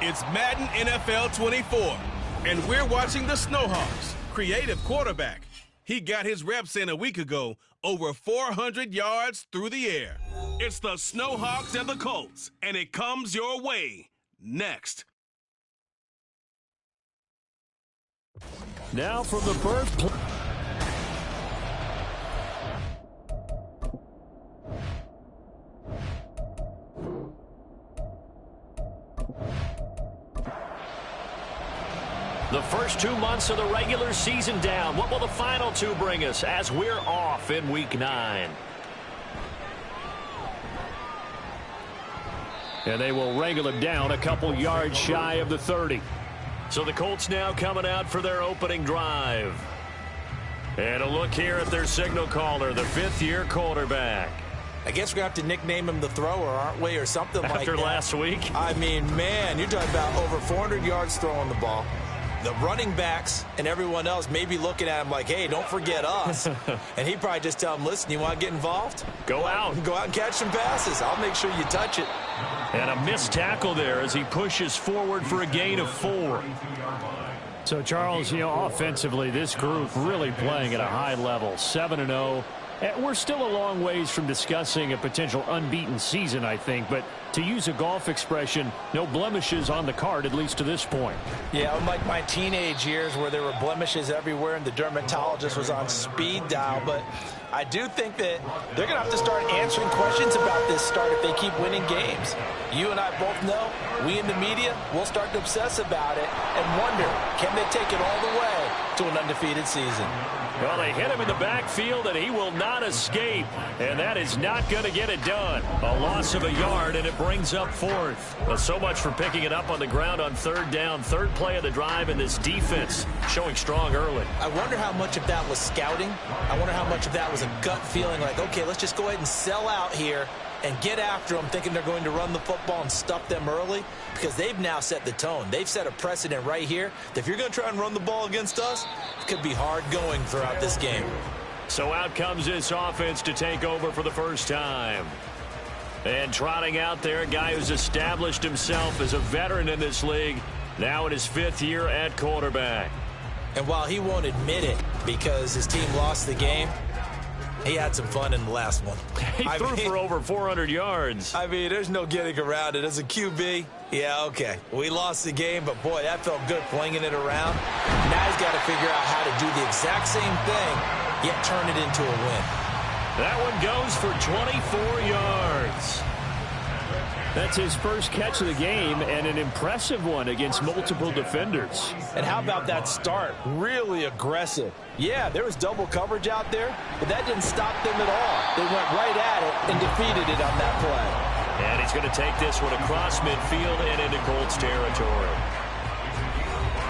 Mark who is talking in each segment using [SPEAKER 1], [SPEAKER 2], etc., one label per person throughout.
[SPEAKER 1] It's Madden NFL 24, and we're watching the Snowhawks. Creative quarterback. He got his reps in a week ago, over 400 yards through the air. It's the Snowhawks and the Colts, and it comes your way next.
[SPEAKER 2] Now from the birthplace. The first 2 months of the regular season down. What will the final 2 bring us as we're off in Week 9? And they will wrangle him down a couple yards shy of the 30. So the Colts now coming out for their opening drive. And a look here at their signal caller, the 5th-year quarterback.
[SPEAKER 3] I guess we're going to have to nickname him the thrower, aren't we, or something like that.
[SPEAKER 2] After last week?
[SPEAKER 3] I mean, man, you're talking about over 400 yards throwing the ball. The running backs and everyone else may be looking at him like, hey, don't forget us. And he'd probably just tell him, listen, you want to get involved?
[SPEAKER 2] Go out.
[SPEAKER 3] Go out and catch some passes. I'll make sure you touch it.
[SPEAKER 2] And a missed tackle there as he pushes forward for a gain of 4. So, Charles, offensively, this group really playing at a high level, 7-0. We're still a long ways from discussing a potential unbeaten season, I think. But to use a golf expression, no blemishes on the card, at least to this point.
[SPEAKER 3] Yeah, unlike my teenage years where there were blemishes everywhere and the dermatologist was on speed dial. But I do think that they're going to have to start answering questions about this start if they keep winning games. You and I both know, we in the media, will start to obsess about it and wonder, can they take it all the way to an undefeated season?
[SPEAKER 2] Well, they hit him in the backfield, and he will not escape. And that is not going to get it done. A loss of a yard, and it brings up 4th. Well, so much for picking it up on the ground on 3rd down. 3rd play of the drive, and this defense showing strong early.
[SPEAKER 3] I wonder how much of that was scouting. I wonder how much of that was a gut feeling like, okay, let's just go ahead and sell out here and get after them, thinking they're going to run the football and stuff them early, because they've now set the tone. They've set a precedent right here that if you're going to try and run the ball against us, it could be hard going throughout this game.
[SPEAKER 2] So out comes this offense to take over for the first time. And trotting out there, a guy who's established himself as a veteran in this league, now in his 5th year at quarterback.
[SPEAKER 3] And while he won't admit it because his team lost the game, he had some fun in the last one.
[SPEAKER 2] He threw for over 400 yards.
[SPEAKER 3] I mean, there's no getting around it. As a QB, yeah, okay. We lost the game, but, boy, that felt good flinging it around. Now he's got to figure out how to do the exact same thing, yet turn it into a win.
[SPEAKER 2] That one goes for 24 yards. That's his first catch of the game, and an impressive one against multiple defenders.
[SPEAKER 3] And how about that start? Really aggressive. Yeah, there was double coverage out there, but that didn't stop them at all. They went right at it and defeated it on that play.
[SPEAKER 2] And he's going to take this one across midfield and into Colts territory.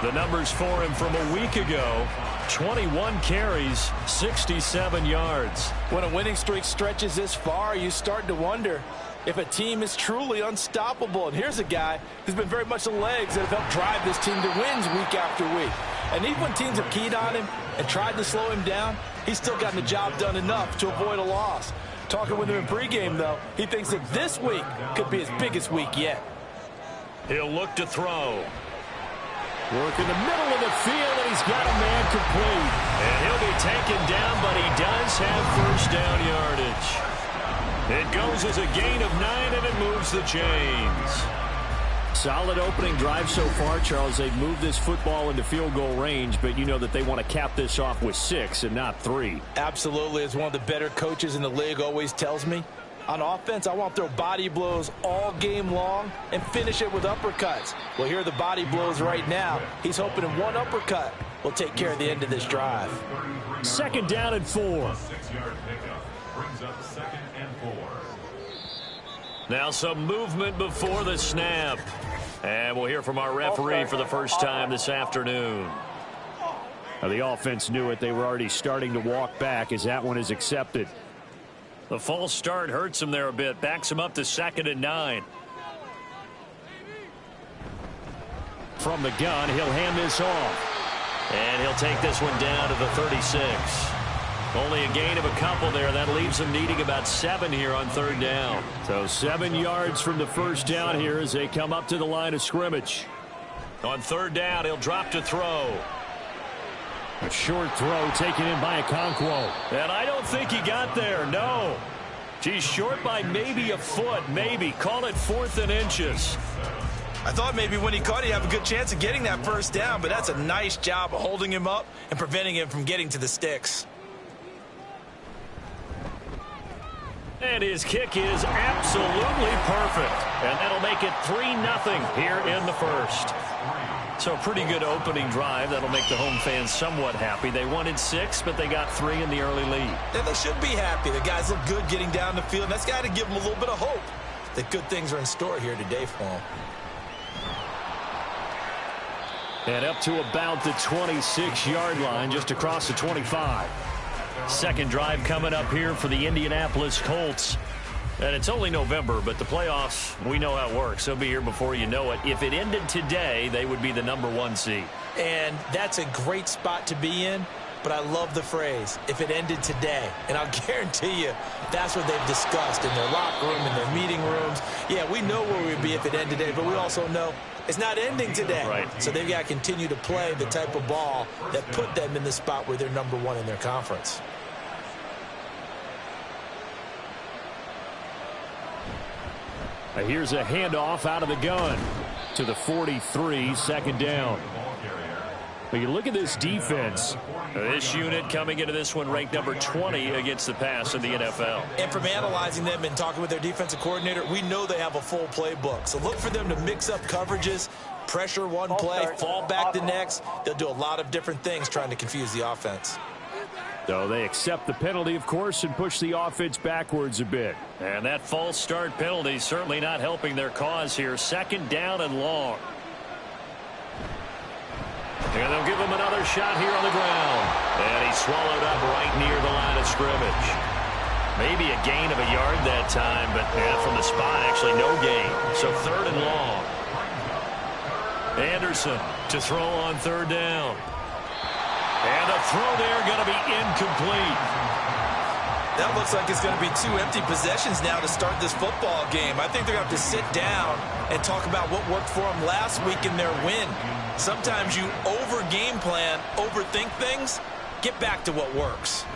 [SPEAKER 2] The numbers for him from a week ago: 21 carries, 67 yards.
[SPEAKER 3] When a winning streak stretches this far, you start to wonder if a team is truly unstoppable. And here's a guy who's been very much the legs that have helped drive this team to wins week after week. And even when teams have keyed on him and tried to slow him down, he's still gotten the job done enough to avoid a loss. Talking with him in pregame, though, he thinks that this week could be his biggest week yet.
[SPEAKER 2] He'll look to throw. Work in the middle of the field, and he's got a man complete. And he'll be taken down, but he does have first down yardage. It goes as a gain of 9, and it moves the chains. Solid opening drive so far, Charles. They've moved this football into field goal range, but you know that they want to cap this off with 6 and not 3.
[SPEAKER 3] Absolutely. As one of the better coaches in the league always tells me, on offense, I want to throw body blows all game long and finish it with uppercuts. Well, here are the body blows right now. He's hoping in one uppercut will take care of the end of this drive.
[SPEAKER 2] 2nd down and 4.
[SPEAKER 4] Brings up 2nd and 4.
[SPEAKER 2] Now some movement before the snap. And we'll hear from our referee for the first time this afternoon. Now the offense knew it. They were already starting to walk back as that one is accepted. The false start hurts him there a bit. Backs him up to 2nd and 9. From the gun, he'll hand this off. And he'll take this one down to the 36. Only a gain of a couple there. That leaves them needing about 7 here on 3rd down. So 7 yards from the first down here as they come up to the line of scrimmage. On 3rd down, he'll drop to throw. A short throw taken in by Okonkwo. And I don't think he got there, no. He's short by maybe a foot, maybe. Call it 4th and inches.
[SPEAKER 3] I thought maybe when he caught it, he'd have a good chance of getting that first down, but that's a nice job of holding him up and preventing him from getting to the sticks.
[SPEAKER 2] And his kick is absolutely perfect. And that'll make it 3-0 here in the first. So a pretty good opening drive. That'll make the home fans somewhat happy. They wanted 6, but they got 3 in the early lead.
[SPEAKER 3] And they should be happy. The guys look good getting down the field. That's got to give them a little bit of hope that good things are in store here today for them.
[SPEAKER 2] And up to about the 26-yard line, just across the 25. Second drive coming up here for the Indianapolis Colts. And it's only November, but the playoffs, we know how it works. They'll be here before you know it. If it ended today, they would be the #1 seed.
[SPEAKER 3] And that's a great spot to be in, but I love the phrase, if it ended today. And I'll guarantee you that's what they've discussed in their locker room, in their meeting rooms. Yeah, we know where we'd be if it ended today, but we also know it's not ending today.
[SPEAKER 2] Right.
[SPEAKER 3] So they've got to continue to play the type of ball that put them in the spot where they're #1 in their conference.
[SPEAKER 2] Here's a handoff out of the gun to the 43, 2nd down. But you look at this defense. This unit coming into this one ranked number 20 against the pass in the NFL.
[SPEAKER 3] And from analyzing them and talking with their defensive coordinator, we know they have a full playbook. So look for them to mix up coverages, pressure one play, fall back the next. They'll do a lot of different things trying to confuse the offense.
[SPEAKER 2] So they accept the penalty, of course, and push the offense backwards a bit. And that false start penalty certainly not helping their cause here. 2nd down and long. And they'll give him another shot here on the ground. And he's swallowed up right near the line of scrimmage. Maybe a gain of a yard that time, but from the spot, actually no gain. So 3rd and long. Anderson to throw on 3rd down. And the throw there going to be incomplete.
[SPEAKER 3] That looks like it's going to be 2 empty possessions now to start this football game. I think they're going to have to sit down and talk about what worked for them last week in their win. Sometimes you over-game plan, overthink things. Get back to what works.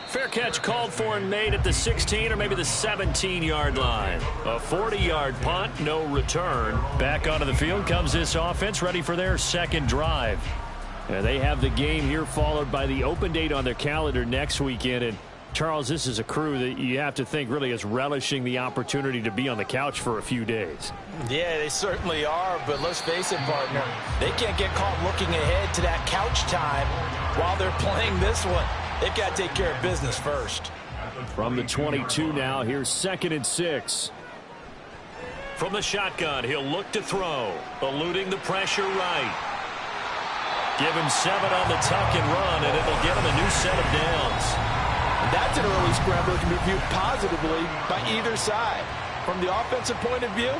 [SPEAKER 2] Fair catch called for and made at the 16 or maybe the 17-yard line. A 40-yard punt, no return. Back onto the field comes this offense, ready for their 2nd drive. They have the game here followed by the open date on their calendar next weekend. And Charles, this is a crew that you have to think really is relishing the opportunity to be on the couch for a few days.
[SPEAKER 3] Yeah, they certainly are. But let's face it, partner, they can't get caught looking ahead to that couch time while they're playing this one. They've got to take care of business first.
[SPEAKER 2] From the 22 now, here's 2nd and 6. From the shotgun, he'll look to throw, eluding the pressure right. Give him 7 on the tuck and run, and it'll give him a new set of downs.
[SPEAKER 3] That's an early scramble that can be viewed positively by either side. From the offensive point of view,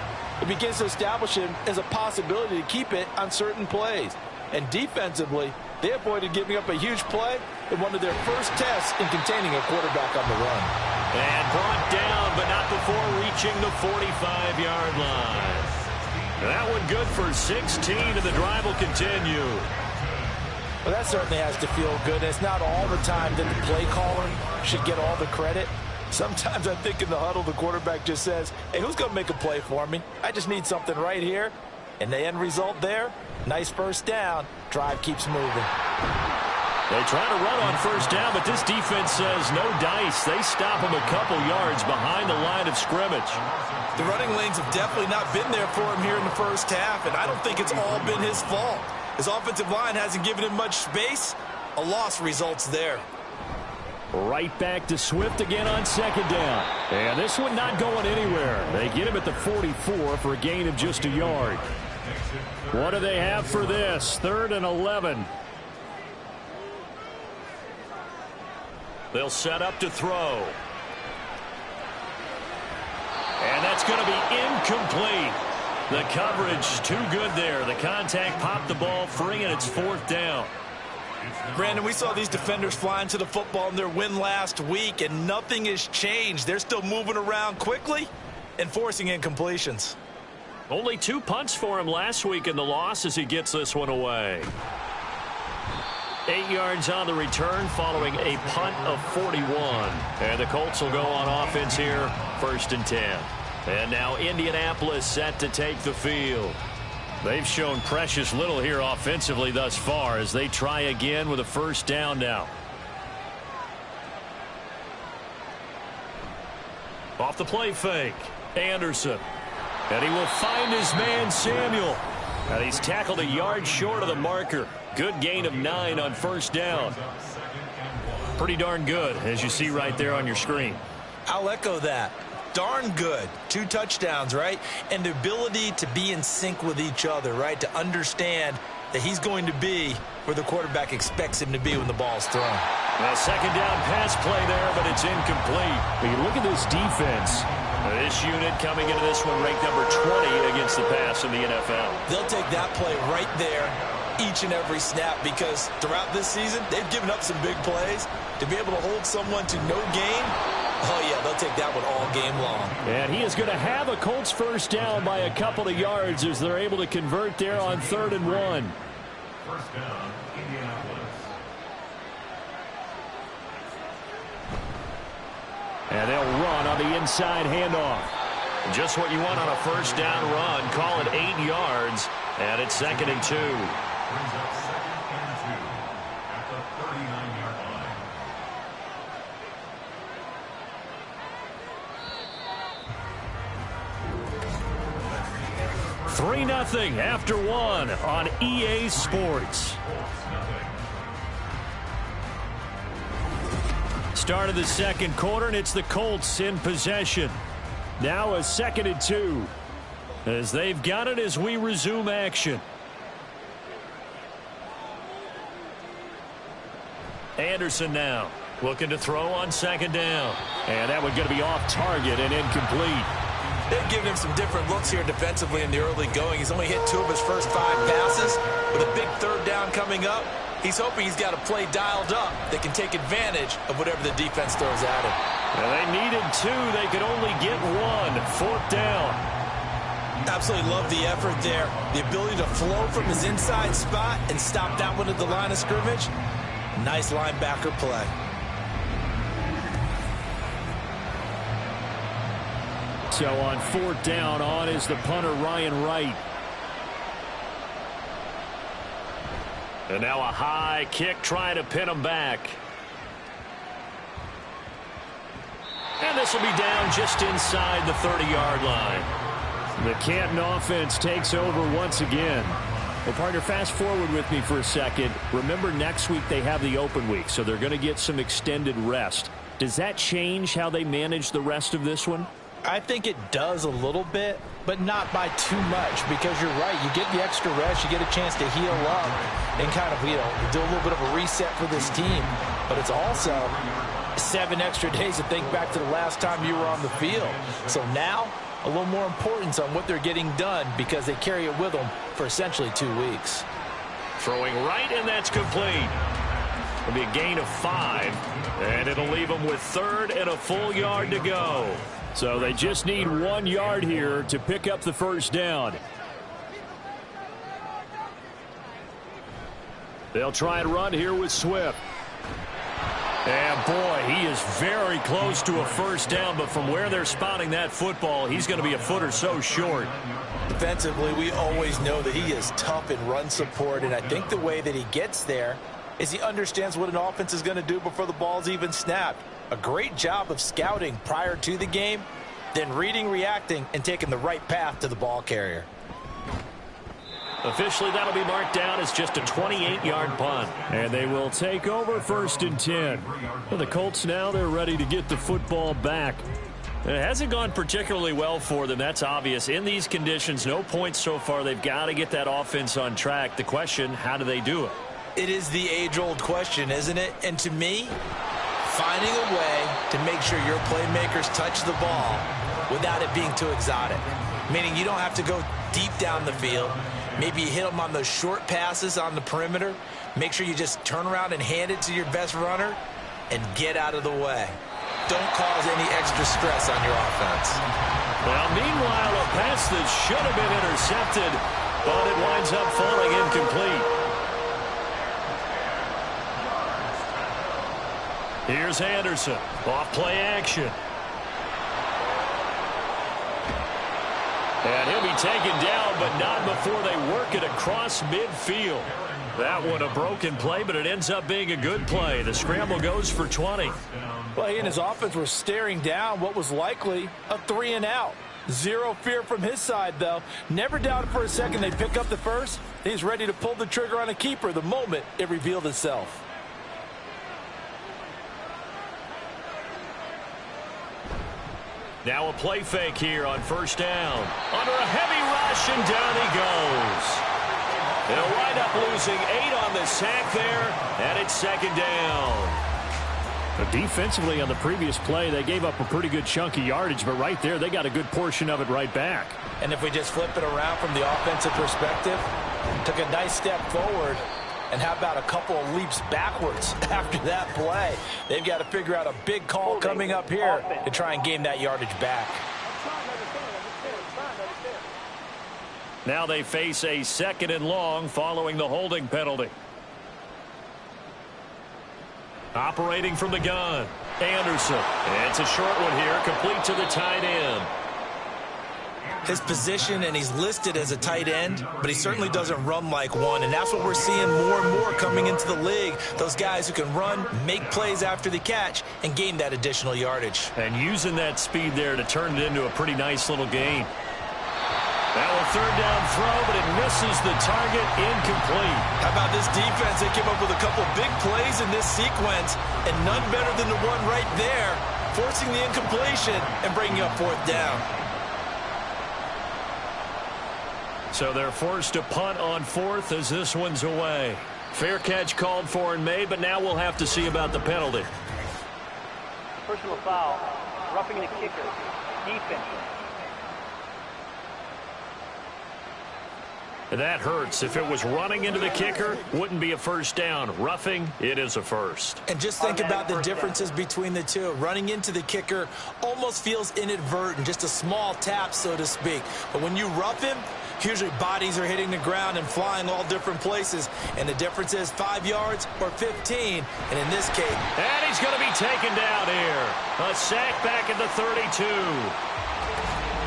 [SPEAKER 3] it begins to establish him as a possibility to keep it on certain plays. And defensively, they avoided giving up a huge play in one of their first tests in containing a quarterback on the run.
[SPEAKER 2] And brought down, but not before reaching the 45-yard line. That one good for 16, and the drive will continue.
[SPEAKER 3] Well, that certainly has to feel good. It's not all the time that the play caller should get all the credit. Sometimes I think in the huddle, the quarterback just says, hey, who's going to make a play for me? I just need something right here. And the end result there, nice first down. Drive keeps moving.
[SPEAKER 2] They try to run on first down, but this defense says no dice. They stop him a couple yards behind the line of scrimmage.
[SPEAKER 3] The running lanes have definitely not been there for him here in the first half, and I don't think it's all been his fault. His offensive line hasn't given him much space. A loss results there.
[SPEAKER 2] Right back to Swift again on 2nd down. And this one not going anywhere. They get him at the 44 for a gain of just a yard. What do they have for this? 3rd and 11. They'll set up to throw. And that's going to be incomplete. The coverage too good there. The contact popped the ball free, and it's 4th down.
[SPEAKER 3] Brandon, we saw these defenders flying to the football in their win last week, and nothing has changed. They're still moving around quickly and forcing incompletions.
[SPEAKER 2] Only 2 punts for him last week in the loss as he gets this one away. 8 yards on the return following a punt of 41. And the Colts will go on offense here, 1st and 10. And now Indianapolis set to take the field. They've shown precious little here offensively thus far as they try again with a 1st down now. Off the play fake, Anderson. And he will find his man Samuel. And he's tackled a yard short of the marker. Good gain of 9 on 1st down. Pretty darn good, as you see right there on your screen.
[SPEAKER 3] I'll echo that. Darn good. 2 touchdowns, right? And the ability to be in sync with each other, right? To understand that he's going to be where the quarterback expects him to be when the ball's thrown.
[SPEAKER 2] A 2nd down pass play there, but it's incomplete. But you look at this defense. This unit coming into this one ranked number 20 against the pass in the NFL.
[SPEAKER 3] They'll take that play right there each and every snap because throughout this season, they've given up some big plays. To be able to hold someone to no gain, oh, yeah, they'll take that one all game long.
[SPEAKER 2] And he is going to have a Colts 1st down by a couple of yards as they're able to convert there on 3rd and 1.
[SPEAKER 4] 1st down, Indianapolis.
[SPEAKER 2] And they'll run on the inside handoff. Just what you want on a 1st down run. Call it 8 yards. And it's 2nd and 2.
[SPEAKER 4] Brings up 2nd and 2 at the 39-yard line.
[SPEAKER 2] 3-0 after 1 on EA Sports. Start of the 2nd quarter, and it's the Colts in possession. Now a 2nd and 2 as they've got it as we resume action. Anderson now looking to throw on 2nd down. And that one going to be off target and incomplete.
[SPEAKER 3] They've given him some different looks here defensively in the early going. He's only hit 2 of his first 5 passes. With a big 3rd down coming up, he's hoping he's got a play dialed up that can take advantage of whatever the defense throws at him.
[SPEAKER 2] And they needed 2. They could only get 1. 4th down.
[SPEAKER 3] Absolutely love the effort there. The ability to flow from his inside spot and stop that one at the line of scrimmage. Nice linebacker play.
[SPEAKER 2] So on 4th down, on is the punter, Ryan Wright. And now a high kick trying to pin him back. And this will be down just inside the 30-yard line. The Canton offense takes over once again. Well, partner, fast forward with me for a second. Remember, next week they have the open week, so they're going to get some extended rest. Does that change how they manage the rest of this one?
[SPEAKER 3] I think it does a little bit, but not by too much, because you're right. You get the extra rest, you get a chance to heal up and kind of, do a little bit of a reset for this team. But it's also 7 extra days to think back to the last time you were on the field. So now, a little more importance on what they're getting done because they carry it with them for essentially 2 weeks.
[SPEAKER 2] Throwing right, and that's complete. It'll be a gain of 5, and it'll leave them with 3rd and a full yard to go. So they just need 1 yard here to pick up the 1st down. They'll try and run here with Swift. And boy, he is very close to a 1st down, but from where they're spotting that football, he's going to be a foot or so short.
[SPEAKER 3] Defensively, we always know that he is tough in run support, and I think the way that he gets there is he understands what an offense is going to do before the ball's even snapped. A great job of scouting prior to the game, then reading, reacting, and taking the right path to the ball carrier.
[SPEAKER 2] Officially, that'll be marked down as just a 28-yard punt. And they will take over 1st and 10. For the Colts now, they're ready to get the football back. It hasn't gone particularly well for them. That's obvious. In these conditions, no points so far. They've got to get that offense on track. The question, how do they do it?
[SPEAKER 3] It is the age-old question, isn't it? And to me, finding a way to make sure your playmakers touch the ball without it being too exotic. Meaning you don't have to go deep down the field. Maybe you hit them on those short passes on the perimeter. Make sure you just turn around and hand it to your best runner and get out of the way. Don't cause any extra stress on your offense.
[SPEAKER 2] Well, meanwhile, a pass that should have been intercepted, but it winds up falling incomplete. Here's Anderson. Off play action. And he'll be taken down, but not before they work it across midfield. That one a broken play, but it ends up being a good play. The scramble goes for 20.
[SPEAKER 3] Well, he and his offense were staring down what was likely a 3-and-out. Zero fear from his side, though. Never doubted for a second they'd pick up the first. He's ready to pull the trigger on a keeper the moment it revealed itself.
[SPEAKER 2] Now a play fake here on first down. Under a heavy rush, and down he goes. They'll wind up losing 8 on the sack there, and it's second down.
[SPEAKER 5] But defensively on the previous play, they gave up a pretty good chunk of yardage, but right there, they got a good portion of it right back.
[SPEAKER 3] And if we just flip it around from the offensive perspective, took a nice step forward, and how about a couple of leaps backwards after that play? They've got to figure out a big call coming up here to try and gain that yardage back.
[SPEAKER 2] Now they face a 2nd and long following the holding penalty. Operating from the gun, Anderson. It's a short one here, complete to the tight end.
[SPEAKER 3] His position, and he's listed as a tight end, but he certainly doesn't run like one, and that's what we're seeing more and more coming into the league. Those guys who can run, make plays after the catch, and gain that additional yardage.
[SPEAKER 2] And using that speed there to turn it into a pretty nice little gain. Now a 3rd down throw, but it misses the target, incomplete.
[SPEAKER 3] How about this defense? They came up with a couple big plays in this sequence, and none better than the one right there, forcing the incompletion and bringing up 4th down.
[SPEAKER 2] So they're forced to punt on 4th as this one's away. Fair catch called for and made, but now we'll have to see about the penalty.
[SPEAKER 6] Personal foul, roughing the kicker, defense.
[SPEAKER 2] That hurts. If it was running into the kicker, wouldn't be a first down. Roughing, it is a first.
[SPEAKER 3] And just think about the differences between the two. Running into the kicker almost feels inadvertent, just a small tap, so to speak. But when you rough him, usually bodies are hitting the ground and flying all different places. And the difference is 5 yards or 15. And in this case...
[SPEAKER 2] And he's going to be taken down here. A sack back at the 32.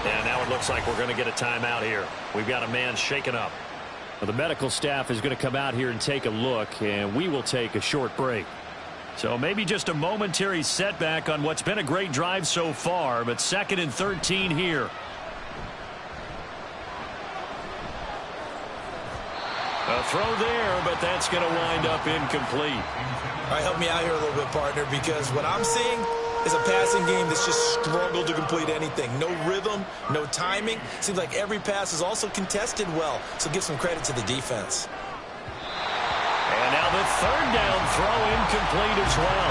[SPEAKER 2] And now it looks like we're going to get a timeout here. We've got a man shaken up.
[SPEAKER 5] Well, the medical staff is going to come out here and take a look, and we will take a short break.
[SPEAKER 2] So maybe just a momentary setback on what's been a great drive so far, but 2nd and 13 here. A throw there, but that's going to wind up incomplete.
[SPEAKER 3] All right, help me out here a little bit, partner, because what I'm seeing is a passing game that's just struggled to complete anything. No rhythm, no timing. Seems like every pass is also contested well, so give some credit to the defense.
[SPEAKER 2] And now the 3rd down throw incomplete as well.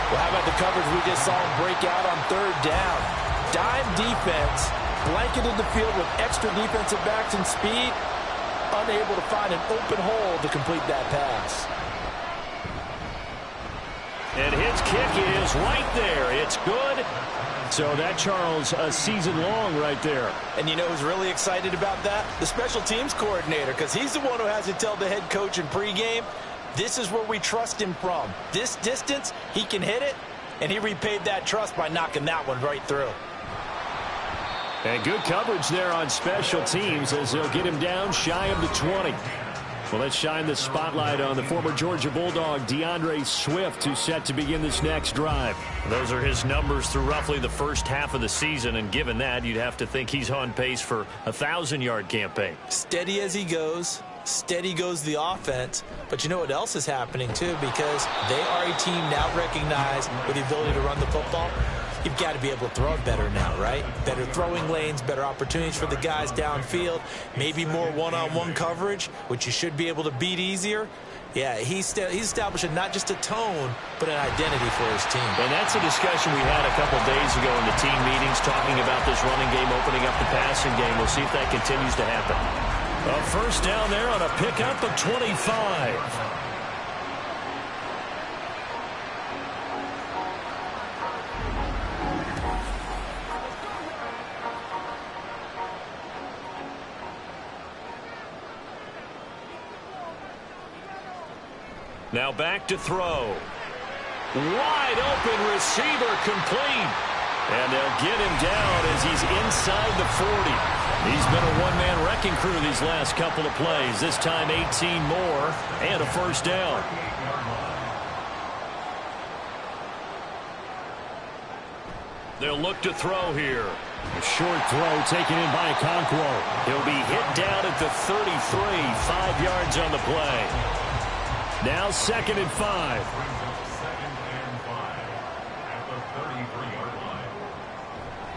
[SPEAKER 3] Well, how about the coverage we just saw him break out on 3rd down? Dime defense, blanketed the field with extra defensive backs and speed, unable to find an open hole to complete that pass.
[SPEAKER 2] And his kick is right there. It's good.
[SPEAKER 5] So that, Charles, a season long right there.
[SPEAKER 3] And you know who's really excited about that? The special teams coordinator, because he's the one who has to tell the head coach in pregame, this is where we trust him from. This distance, he can hit it, and he repaid that trust by knocking that one right through.
[SPEAKER 5] And good coverage there on special teams as they'll get him down shy of the 20. Well, let's shine the spotlight on the former Georgia Bulldog, DeAndre Swift, who's set to begin this next drive.
[SPEAKER 2] Those are his numbers through roughly the first half of the season, and given that, you'd have to think he's on pace for a 1,000-yard campaign.
[SPEAKER 3] Steady as he goes. Steady goes the offense. But you know what else is happening, too, because they are a team now recognized with the ability to run the football. You've got to be able to throw it better now, right? Better throwing lanes, better opportunities for the guys downfield, maybe more one-on-one coverage, which you should be able to beat easier. Yeah, he's establishing not just a tone, but an identity for his team.
[SPEAKER 2] And that's a discussion we had a couple days ago in the team meetings, talking about this running game opening up the passing game. We'll see if that continues to happen. A first down there on a pickup of 25. Now back to throw. Wide open receiver complete. And they'll get him down as he's inside the 40. He's been a one-man wrecking crew these last couple of plays. This time 18 more and a first down. They'll look to throw here.
[SPEAKER 5] A short throw taken in by Okonkwo.
[SPEAKER 2] He'll be hit down at the 33, 5 yards on the play.
[SPEAKER 5] Now 2nd and 5.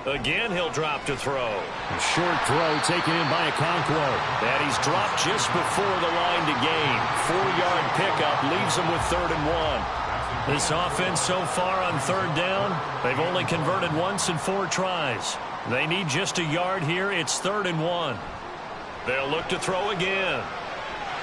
[SPEAKER 2] Again, he'll drop to throw.
[SPEAKER 5] A short throw taken in by Okonkwo.
[SPEAKER 2] And he's dropped just before the line to gain. 4-yard pickup leaves him with 3rd and 1. This offense so far on 3rd down, they've only converted once in 4 tries. They need just a yard here. It's 3rd and 1. They'll look to throw again.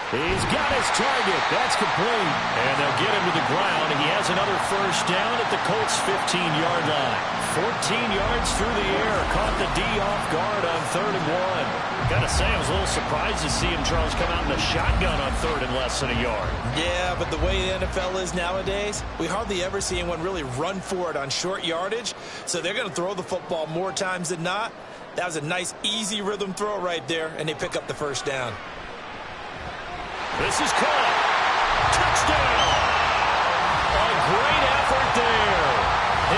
[SPEAKER 5] He's got his target. That's complete.
[SPEAKER 2] And they'll get him to the ground. He has another first down at the Colts' 15-yard line. 14 yards through the air. Caught the D off guard on 3rd and 1. Got to say, I was a little surprised to see him, Charles, come out in the shotgun on 3rd and less than a yard.
[SPEAKER 3] Yeah, but the way the NFL is nowadays, we hardly ever see anyone really run for it on short yardage. So they're going to throw the football more times than not. That was a nice, easy rhythm throw right there, and they pick up the first down.
[SPEAKER 2] This is caught. Touchdown. A great effort there.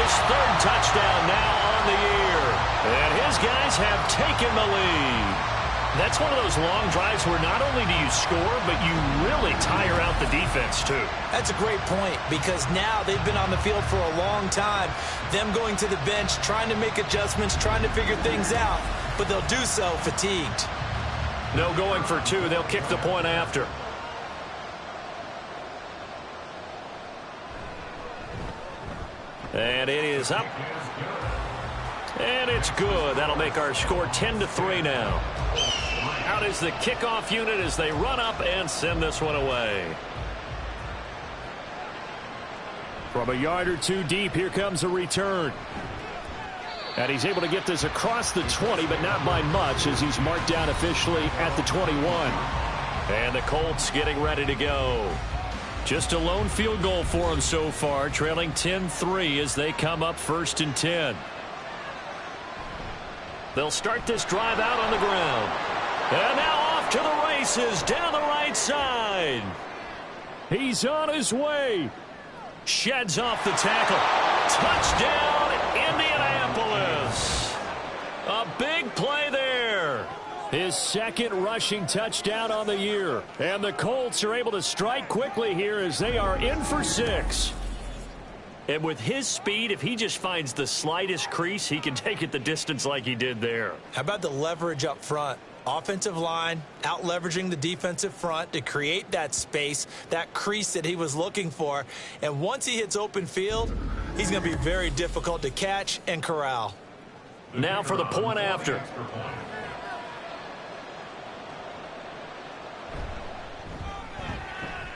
[SPEAKER 2] His 3rd touchdown now on the year. And his guys have taken the lead. That's one of those long drives where not only do you score, but you really tire out the defense, too.
[SPEAKER 3] That's a great point, because now they've been on the field for a long time. Them going to the bench, trying to make adjustments, trying to figure things out, but they'll do so fatigued.
[SPEAKER 2] No going for 2. They'll kick the point after. And it is up. And it's good. That'll make our score 10-3 now. Out is the kickoff unit as they run up and send this one away.
[SPEAKER 5] From a yard or 2 deep, here comes a return. And he's able to get this across the 20, but not by much, as he's marked down officially at the 21.
[SPEAKER 2] And the Colts getting ready to go. Just a lone field goal for them so far, trailing 10-3 as they come up 1st and 10. They'll start this drive out on the ground. And now off to the races down the right side.
[SPEAKER 5] He's on his way.
[SPEAKER 2] Sheds off the tackle. Touchdown, Indianapolis. A big play there.
[SPEAKER 5] His 2nd rushing touchdown on the year. And the Colts are able to strike quickly here as they are in for 6.
[SPEAKER 2] And with his speed, if he just finds the slightest crease, he can take it the distance like he did there.
[SPEAKER 3] How about the leverage up front? Offensive line out leveraging the defensive front to create that space, that crease that he was looking for. And once he hits open field, he's going to be very difficult to catch and corral.
[SPEAKER 2] Now for the point after.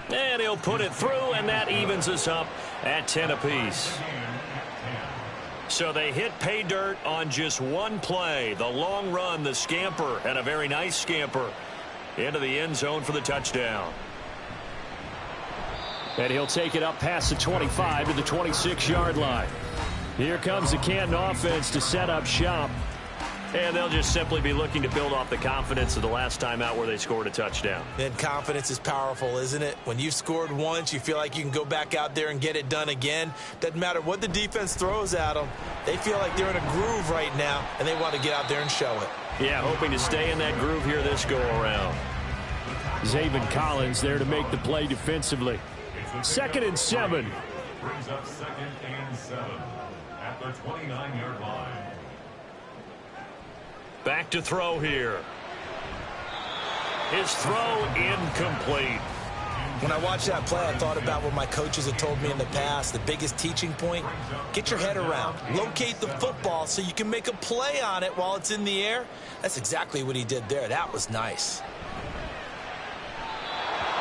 [SPEAKER 2] And he'll put it through, and that evens us up at 10 apiece. So they hit pay dirt on just one play. The long run, the scamper, and a very nice scamper into the end zone for the touchdown.
[SPEAKER 5] And he'll take it up past the 25 to the 26-yard line. Here comes the Canton offense to set up shop.
[SPEAKER 2] And they'll just simply be looking to build off the confidence of the last time out where they scored a touchdown.
[SPEAKER 3] And confidence is powerful, isn't it? When you've scored once, you feel like you can go back out there and get it done again. Doesn't matter what the defense throws at them. They feel like they're in a groove right now, and they want to get out there and show it.
[SPEAKER 2] Yeah, hoping to stay in that groove here this go-around.
[SPEAKER 5] Zaven Collins there to make the play defensively. 2nd and 7.
[SPEAKER 4] Brings up 2nd and 7 at the 29-yard line.
[SPEAKER 2] Back to throw here. His throw incomplete.
[SPEAKER 3] When I watched that play, I thought about what my coaches had told me in the past. The biggest teaching point, get your head around. Locate the football so you can make a play on it while it's in the air. That's exactly what he did there. That was nice.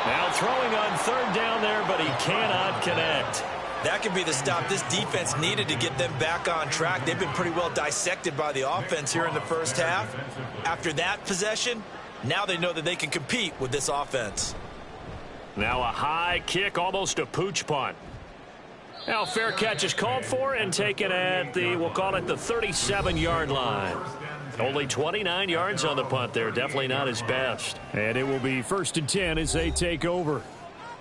[SPEAKER 2] Now throwing on third down there, but he cannot connect.
[SPEAKER 3] That could be the stop this defense needed to get them back on track. They've been pretty well dissected by the offense here in the first half. After that possession, now they know that they can compete with this offense.
[SPEAKER 2] Now a high kick, almost a pooch punt. Now fair catch is called for and taken at the, we'll call it the 37-yard line. Only 29 yards on the punt there. Definitely not his best.
[SPEAKER 5] And it will be 1st and 10 as they take over.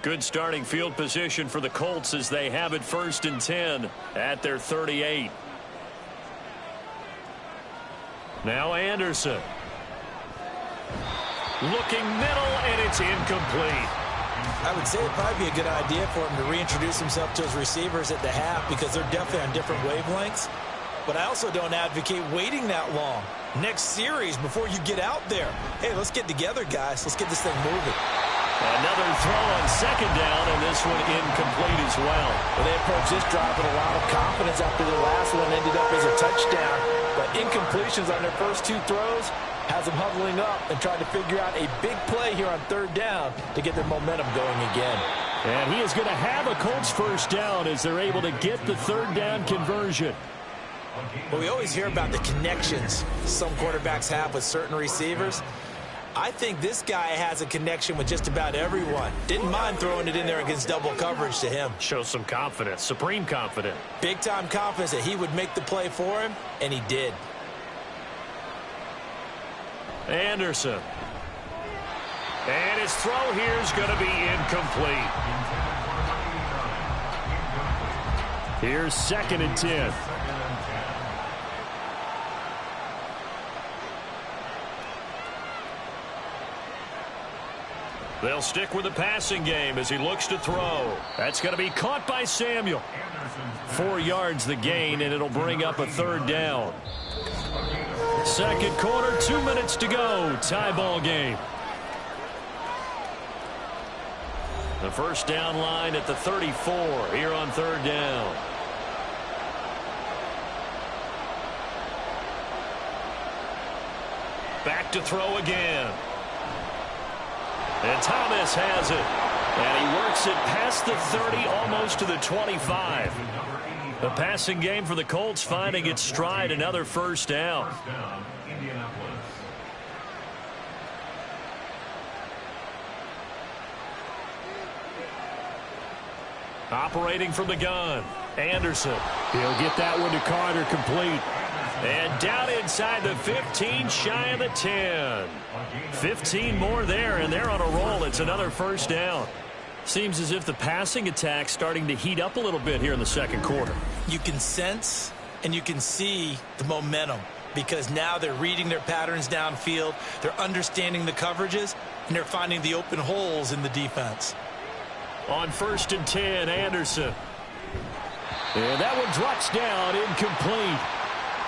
[SPEAKER 2] Good starting field position for the Colts as they have it 1st and 10 at their 38. Now Anderson. Looking middle, and it's incomplete.
[SPEAKER 3] I would say it'd probably be a good idea for him to reintroduce himself to his receivers at the half because they're definitely on different wavelengths. But I also don't advocate waiting that long. Next series, before you get out there, hey, let's get together, guys. Let's get this thing moving.
[SPEAKER 2] Another throw on second down, and this one incomplete as well.
[SPEAKER 3] Well, they approached this drive with a lot of confidence after the last one ended up as a touchdown. But incompletions on their first 2 throws has them huddling up and trying to figure out a big play here on third down to get their momentum going again.
[SPEAKER 5] And he is going to have a Colts first down as they're able to get the third down conversion.
[SPEAKER 3] Well, we always hear about the connections some quarterbacks have with certain receivers. I think this guy has a connection with just about everyone. Didn't mind throwing it in there against double coverage to him.
[SPEAKER 2] Shows some confidence, supreme confidence.
[SPEAKER 3] Big-time confidence that he would make the play for him, and he did.
[SPEAKER 2] Anderson. And his throw here is going to be incomplete.
[SPEAKER 5] Here's 2nd and 10.
[SPEAKER 2] They'll stick with the passing game as he looks to throw. That's going to be caught by Samuel.
[SPEAKER 5] 4 yards the gain, and it'll bring up a third down. Second quarter, 2 minutes to go. Tie ball game.
[SPEAKER 2] The first down line at the 34 here on third down. Back to throw again. And Thomas has it. And he works it past the 30, almost to the 25. The passing game for the Colts finding its stride, another first down. Operating from the gun, Anderson.
[SPEAKER 5] He'll get that one to Carter complete.
[SPEAKER 2] And down inside the 15, shy of the 10. 15 more there, and they're on a roll. It's another first down. Seems as if the passing attack's starting to heat up a little bit here in the second quarter.
[SPEAKER 3] You can sense and you can see the momentum because now they're reading their patterns downfield, they're understanding the coverages, and they're finding the open holes in the defense.
[SPEAKER 2] On 1st and 10, Anderson.
[SPEAKER 5] And that one drops down, incomplete.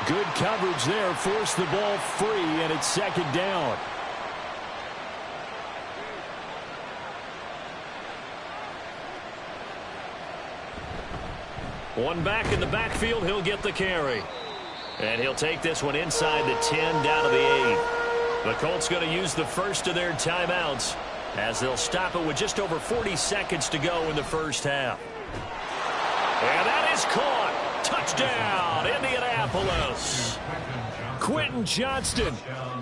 [SPEAKER 5] Good coverage there, forced the ball free, and it's second down.
[SPEAKER 2] One back in the backfield, he'll get the carry. And he'll take this one inside the 10, down to the 8. The Colts going to use the first of their timeouts as they'll stop it with just over 40 seconds to go in the first half. And that is caught. Touchdown, Indianapolis.
[SPEAKER 5] Quentin Johnston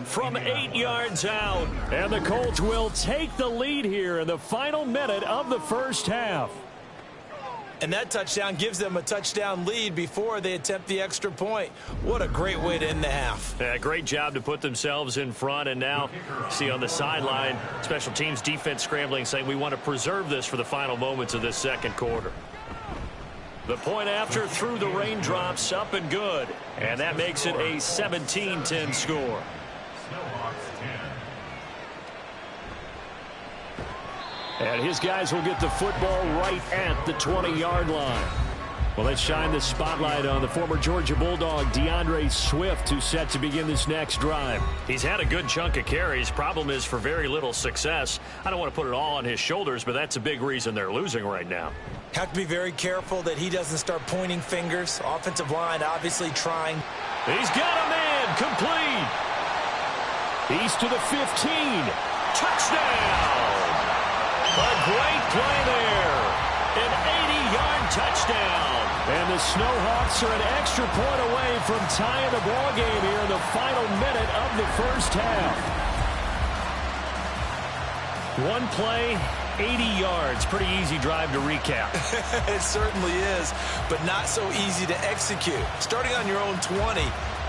[SPEAKER 5] from 8 yards out. And the Colts will take the lead here in the final minute of the first half.
[SPEAKER 3] And that touchdown gives them a touchdown lead before they attempt the extra point. What a great way to end the half.
[SPEAKER 2] Yeah, great job to put themselves in front. And now, see on the sideline, special teams defense scrambling, saying we want to preserve this for the final moments of this second quarter. The point after through the raindrops, up and good. And that makes it a 17-10 score.
[SPEAKER 5] And his guys will get the football right at the 20-yard line. Well, let's shine the spotlight on the former Georgia Bulldog, DeAndre Swift, who's set to begin this next drive.
[SPEAKER 2] He's had a good chunk of carries. Problem is for very little success. I don't want to put it all on his shoulders, but that's a big reason they're losing right now.
[SPEAKER 3] Have to be very careful that he doesn't start pointing fingers. Offensive line obviously trying.
[SPEAKER 2] He's got a man complete.
[SPEAKER 5] He's to the 15.
[SPEAKER 2] Touchdown. A
[SPEAKER 5] Great play there. An 80-yard touchdown. And the Snowhawks are an extra point away from tying the ball game here in the final minute of the first half. One play, 80 yards. Pretty easy drive to recap.
[SPEAKER 3] It certainly is, but not so easy to execute. Starting on your own 20,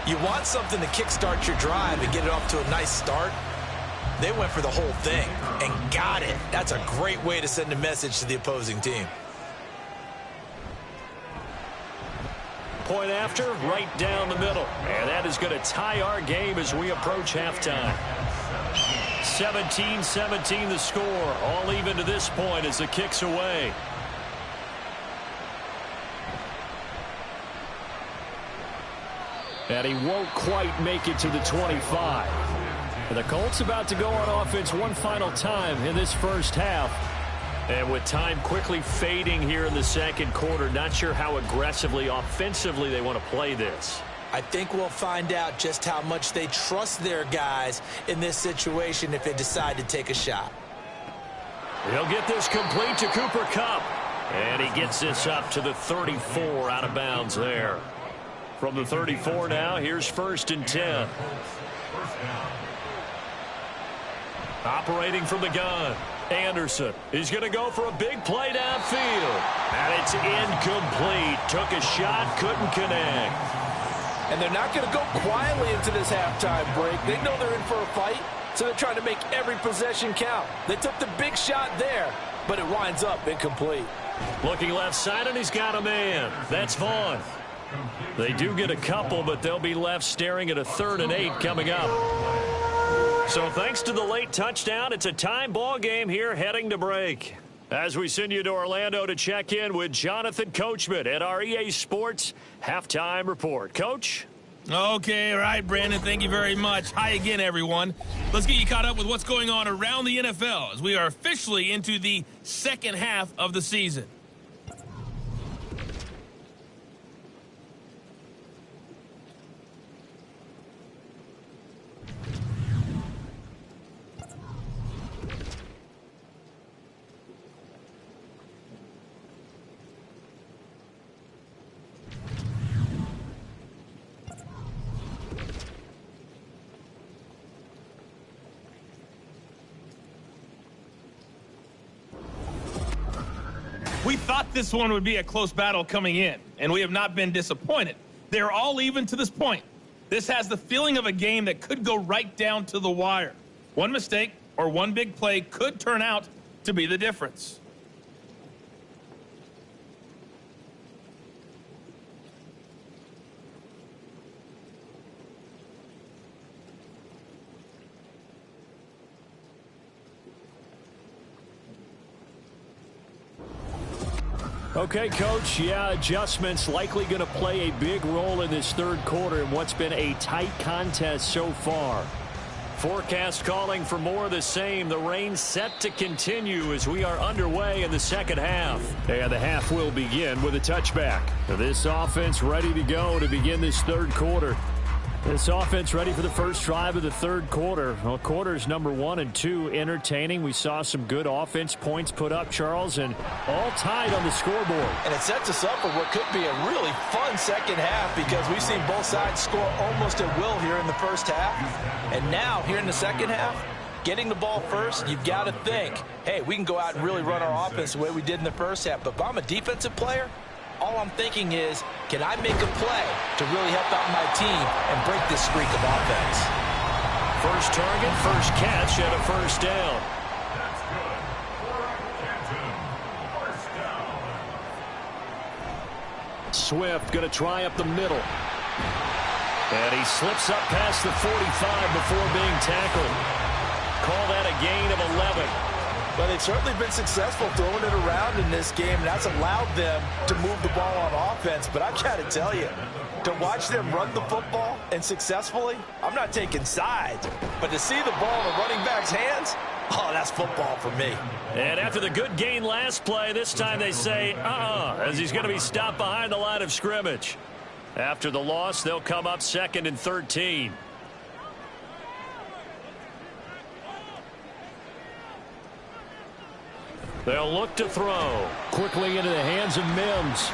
[SPEAKER 3] you want something to kickstart your drive and get it off to a nice start. They went for the whole thing and got it. That's a great way to send a message to the opposing team.
[SPEAKER 5] Point after, right down the middle. And that is going to tie our game as we approach halftime. 17-17 the score. All even to this point as the kick's away. And he won't quite make it to the 25. And the Colts about to go on offense one final time in this first half. And with time quickly fading here in the second quarter, not sure how aggressively, offensively they want to play this.
[SPEAKER 3] I think we'll find out just how much they trust their guys in this situation if they decide to take a shot.
[SPEAKER 5] He'll get this complete to Cooper Kupp. And he gets this up to the 34 out of bounds there. From the 34 now, here's 1st and 10. Operating from the gun. Anderson is going to go for a big play downfield. And it's incomplete. Took a shot, couldn't connect.
[SPEAKER 3] And they're not going to go quietly into this halftime break. They know they're in for a fight, so they're trying to make every possession count. They took the big shot there, but it winds up incomplete.
[SPEAKER 5] Looking left side, and he's got a man. That's Vaughn. They do get a couple, but they'll be left staring at a 3rd and 8 coming up. So thanks to the late touchdown, it's a time ball game here heading to break. As we send you to Orlando to check in with Jonathan Coachman at our EA Sports Halftime Report. Coach?
[SPEAKER 7] Okay, all right, Brandon, thank you very much. Hi again, everyone. Let's get you caught up with what's going on around the NFL as we are officially into the second half of the season. We thought this one would be a close battle coming in, and we have not been disappointed. They're all even to this point. This has the feeling of a game that could go right down to the wire. One mistake or one big play could turn out to be the difference.
[SPEAKER 5] Okay, Coach, yeah, adjustments likely going to play a big role in this third quarter in what's been a tight contest so far. Forecast calling for more of the same. The rain set to continue as we are underway in the second half. And the half will begin with a touchback. This offense ready to go to begin this third quarter. This offense ready for the first drive of the third quarter. Well, quarters number 1 and 2 entertaining. We saw some good offense points put up, Charles, and all tied on the scoreboard.
[SPEAKER 3] And it sets us up for what could be a really fun second half because we've seen both sides score almost at will here in the first half. And now, here in the second half, getting the ball first, you've got to think, hey, we can go out and really run our offense the way we did in the first half. But if I'm a defensive player, all I'm thinking is, can I make a play to really help out my team and break this streak of offense?
[SPEAKER 5] First target, first catch, and a first down.
[SPEAKER 4] That's good. For Canton, first down.
[SPEAKER 5] Swift going to try up the middle. And he slips up past the 45 before being tackled. Call that a gain of 11.
[SPEAKER 3] Well, they've certainly been successful throwing it around in this game, and that's allowed them to move the ball on offense. But I've got to tell you, to watch them run the football and successfully, I'm not taking sides. But to see the ball in the running back's hands, oh, that's football for me.
[SPEAKER 5] And after the good gain last play, this time they say, as he's going to be stopped behind the line of scrimmage. After the loss, they'll come up 2nd and 13. They'll look to throw. Quickly into the hands of Mims.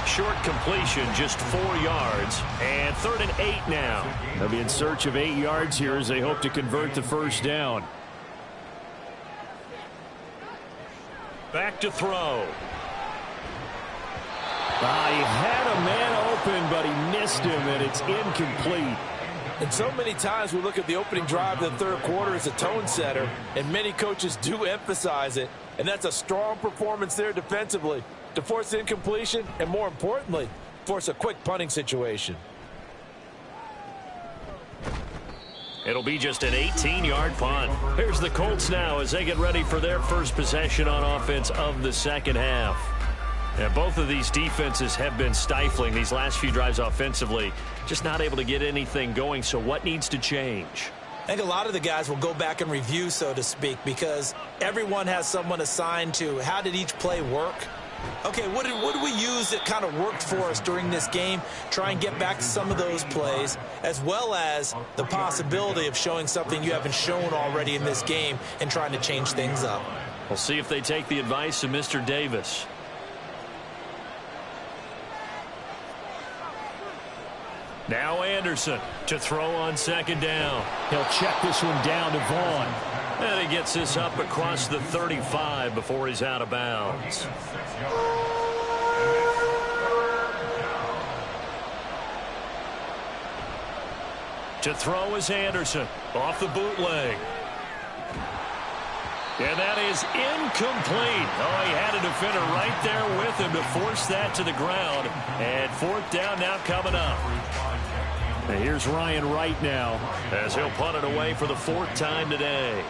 [SPEAKER 5] Short completion, just 4 yards. And 3rd and 8 now. They'll be in search of 8 yards here as they hope to convert the first down. Back to throw. He had a man open, but he missed him, and it's incomplete.
[SPEAKER 3] And so many times we look at the opening drive of the third quarter as a tone setter, and many coaches do emphasize it. And that's a strong performance there defensively to force incompletion and, more importantly, force a quick punting situation.
[SPEAKER 5] It'll be just an 18-yard punt. Here's the Colts now as they get ready for their first possession on offense of the second half. And both of these defenses have been stifling these last few drives offensively. Just not able to get anything going, so what needs to change?
[SPEAKER 3] I think a lot of the guys will go back and review, so to speak, because everyone has someone assigned to how did each play work. Okay, what did we use that kind of worked for us during this game? Try and get back to some of those plays, as well as the possibility of showing something you haven't shown already in this game and trying to change things up.
[SPEAKER 5] We'll see if they take the advice of Mr. Davis. Now Anderson to throw on second down. He'll check this one down to Vaughn. And he gets this up across the 35 before he's out of bounds. To throw is Anderson off the bootleg. And that is incomplete. Oh, he had a defender right there with him to force that to the ground. And 4th down now coming up. And here's Ryan Wright now as he'll punt it away for the 4th time today.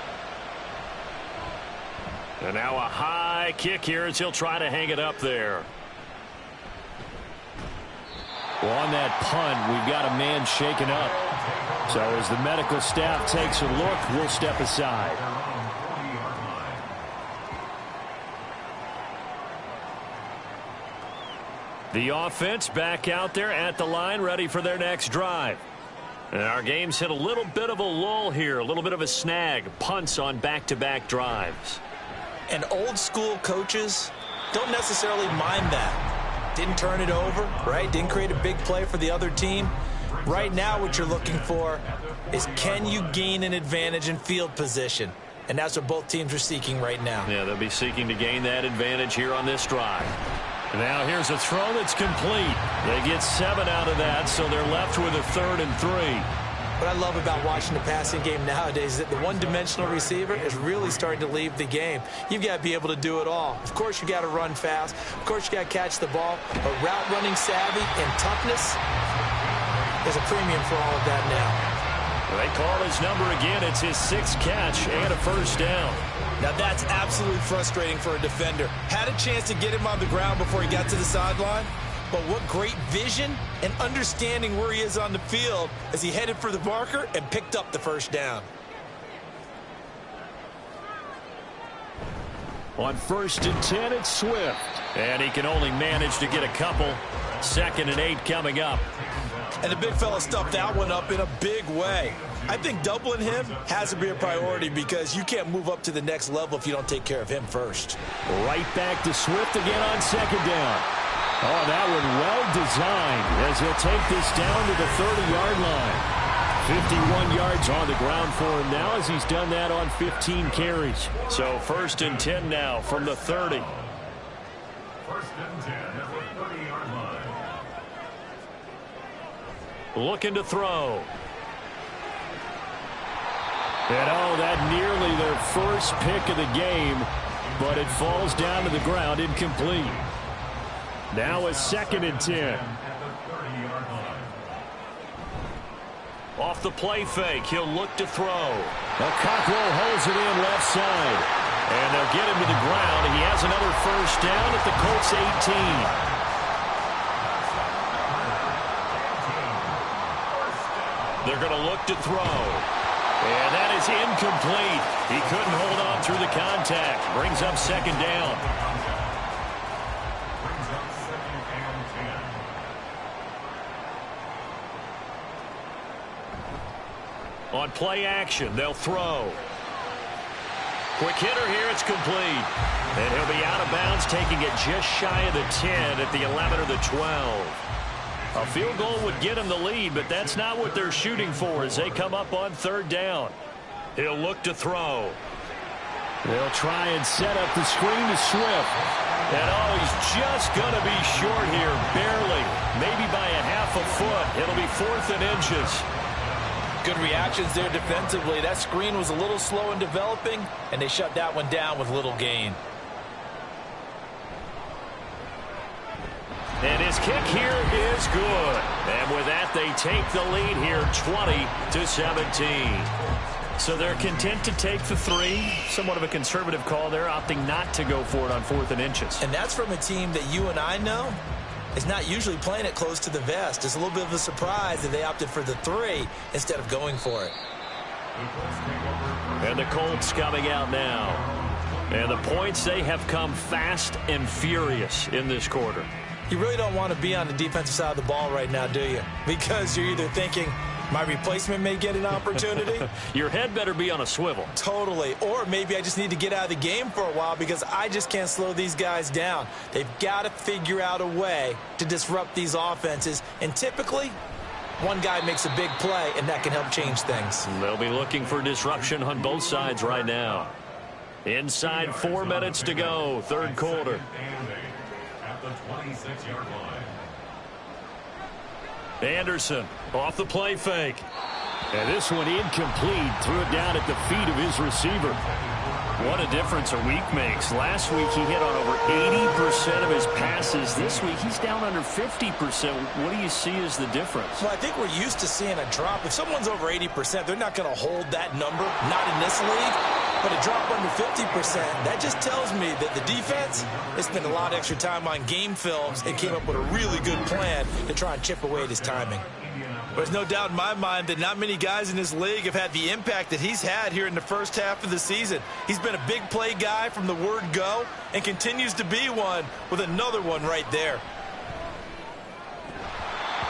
[SPEAKER 5] And now a high kick here as he'll try to hang it up there. Well, on that punt, we've got a man shaken up. So as the medical staff takes a look, we'll step aside. The offense back out there at the line, ready for their next drive. And our game's hit a little bit of a lull here, a little bit of a snag. Punts on back-to-back drives.
[SPEAKER 3] And old-school coaches don't necessarily mind that. Didn't turn it over, right? Didn't create a big play for the other team. Right now what you're looking for is, can you gain an advantage in field position? And that's what both teams are seeking right now.
[SPEAKER 5] Yeah, they'll be seeking to gain that advantage here on this drive. Now here's a throw that's complete. They get 7 out of that, so they're left with a 3rd and 3.
[SPEAKER 3] What I love about watching the passing game nowadays is that the one-dimensional receiver is really starting to leave the game. You've got to be able to do it all. Of course, you got to run fast. Of course, you got to catch the ball. But route running savvy and toughness, there's a premium for all of that now.
[SPEAKER 5] They call his number again. It's his 6th catch and a 1st down.
[SPEAKER 3] Now that's absolutely frustrating for a defender. Had a chance to get him on the ground before he got to the sideline, but what great vision and understanding where he is on the field as he headed for the marker and picked up the 1st down.
[SPEAKER 5] On 1st and 10, it's Swift. And he can only manage to get a couple. 2nd and 8 coming up.
[SPEAKER 3] And the big fella stuffed that one up in a big way. I think doubling him has to be a priority because you can't move up to the next level if you don't take care of him first.
[SPEAKER 5] Right back to Swift again on 2nd down. Oh, that one well designed as he'll take this down to the 30-yard line. 51 yards on the ground for him now as he's done that on 15 carries. So 1st and 10 now from the 30.
[SPEAKER 4] 1st and 10 at the 30-yard line.
[SPEAKER 5] Looking to throw. And oh, that nearly their first pick of the game, but it falls down to the ground incomplete. Now a 2nd and 10. Off the play fake, he'll look to throw. Cockrell holds it in left side. And they'll get him to the ground. He has another 1st down at the Colts 18. They're going to look to throw. And that is incomplete. He couldn't hold on through the contact. Brings up 2nd down. On play action, they'll throw. Quick hitter here, it's complete. And he'll be out of bounds, taking it just shy of the 10 at the 11 or the 12. A field goal would get him the lead, but that's not what they're shooting for as they come up on third down. He'll look to throw. They'll try and set up the screen to Swift. And he's just going to be short here, barely, maybe by a half a foot. It'll be 4th and inches.
[SPEAKER 3] Good reactions there defensively. That screen was a little slow in developing, and they shut that one down with little gain.
[SPEAKER 5] And his kick here is good. And with that, they take the lead here 20-17. So they're content to take the 3. Somewhat of a conservative call there, opting not to go for it on 4th and inches.
[SPEAKER 3] And that's from a team that you and I know is not usually playing it close to the vest. It's a little bit of a surprise that they opted for the 3 instead of going for it.
[SPEAKER 5] And the Colts coming out now. And the points, they have come fast and furious in this quarter.
[SPEAKER 3] You really don't want to be on the defensive side of the ball right now, do you? Because you're either thinking, my replacement may get an opportunity.
[SPEAKER 5] Your head better be on a swivel.
[SPEAKER 3] Totally. Or maybe I just need to get out of the game for a while because I just can't slow these guys down. They've got to figure out a way to disrupt these offenses. And typically, one guy makes a big play, and that can help change things.
[SPEAKER 5] They'll be looking for disruption on both sides right now. Inside 4 minutes to go, third quarter.
[SPEAKER 4] At the 26-yard line.
[SPEAKER 5] Anderson off the play fake. And this one incomplete. Threw it down at the feet of his receiver. What a difference a week makes. Last week he hit on over 80% of his passes. This week he's down under 50%. What do you see as the difference?
[SPEAKER 3] Well, I think we're used to seeing a drop. If someone's over 80%, they're not going to hold that number. Not in this league. But a drop under 50%, that just tells me that the defense has spent a lot of extra time on game films and came up with a really good plan to try and chip away at his timing. There's no doubt in my mind that not many guys in this league have had the impact that he's had here in the first half of the season. He's been a big play guy from the word go and continues to be one with another one right there.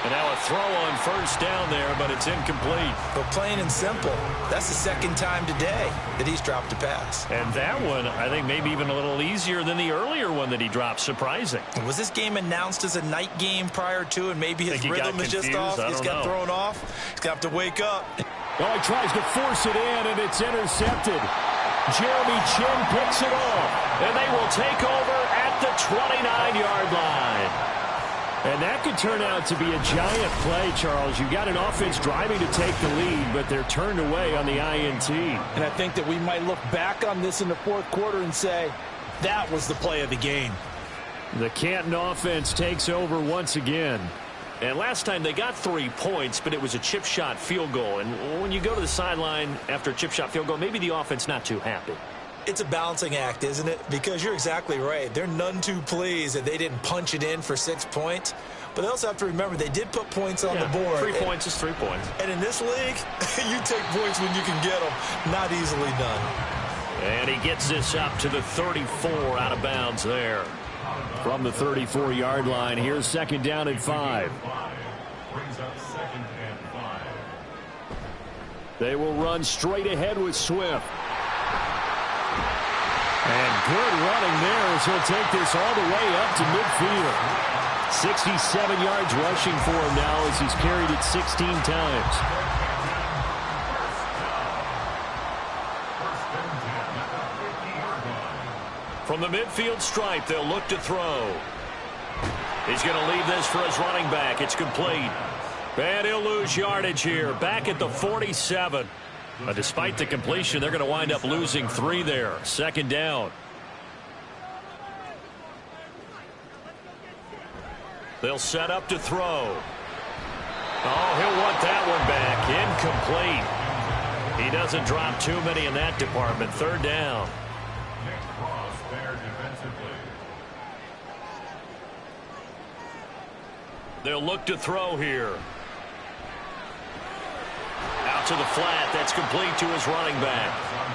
[SPEAKER 5] And now a throw on first down there, but it's incomplete.
[SPEAKER 3] But plain and simple, that's the second time today that he's dropped a pass.
[SPEAKER 5] And that one, I think, maybe even a little easier than the earlier one that he dropped. Surprising.
[SPEAKER 3] Was this game announced as a night game prior to, and maybe his rhythm is just off? He's got thrown off. He's got to wake up.
[SPEAKER 5] Well, he tries to force it in, and it's intercepted. Jeremy Chin picks it off, and they will take over at the 29-yard line. And that could turn out to be a giant play, Charles. You've got an offense driving to take the lead, but they're turned away on the INT.
[SPEAKER 3] And I think that we might look back on this in the fourth quarter and say, that was the play of the game.
[SPEAKER 5] The Canton offense takes over once again. And last time they got 3 points, but it was a chip shot field goal. And when you go to the sideline after a chip shot field goal, maybe the offense not too happy.
[SPEAKER 3] It's a balancing act, isn't it? Because you're exactly right. They're none too pleased that they didn't punch it in for 6 points. But they also have to remember they did put points on the board.
[SPEAKER 5] 3 points is 3 points.
[SPEAKER 3] And in this league, you take points when you can get them. Not easily done.
[SPEAKER 5] And he gets this up to the 34 out of bounds there. From the 34-yard line, here's second down and 5.
[SPEAKER 4] Brings up 2nd and 5.
[SPEAKER 5] They will run straight ahead with Swift. And good running there as he'll take this all the way up to midfield. 67 yards rushing for him now as he's carried it 16 times. From the midfield stripe, they'll look to throw. He's going to leave this for his running back. It's complete. And he'll lose yardage here. Back at the 47. Despite the completion, they're going to wind up losing 3 there. Second down. They'll set up to throw. Oh, he'll want that one back. Incomplete. He doesn't drop too many in that department. Third down. They'll look to throw here. Out to the flat. That's complete to his running back.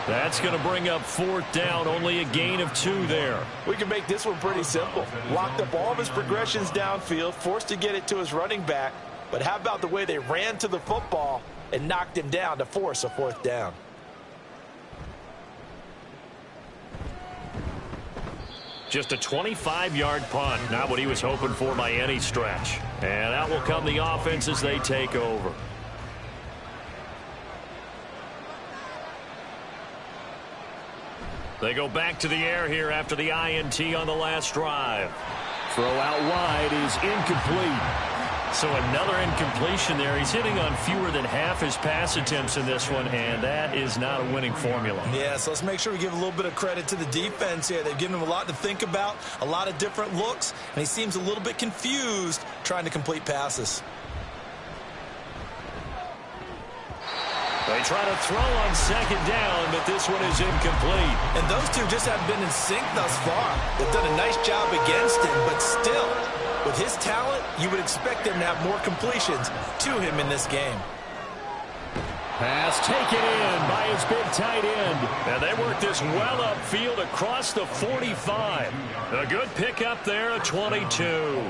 [SPEAKER 5] That's going to bring up 4th down. Only a gain of 2 there.
[SPEAKER 3] We can make this one pretty simple. Locked up all of his progressions downfield, forced to get it to his running back. But how about the way they ran to the football and knocked him down to force a 4th down?
[SPEAKER 5] Just a 25-yard punt. Not what he was hoping for by any stretch. And out will come the offense as they take over. They go back to the air here after the INT on the last drive. Throw out wide is incomplete. So another incompletion there. He's hitting on fewer than half his pass attempts in this one, and that is not a winning formula.
[SPEAKER 3] Yeah, so let's make sure we give a little bit of credit to the defense here. They've given him a lot to think about, a lot of different looks, and he seems a little bit confused trying to complete passes.
[SPEAKER 5] They try to throw on second down, but this one is incomplete.
[SPEAKER 3] And those two just haven't been in sync thus far. They've done a nice job against him, but still, with his talent, you would expect them to have more completions to him in this game.
[SPEAKER 5] Pass taken in by his big tight end. And they work this well upfield across the 45. A good pickup there at 22.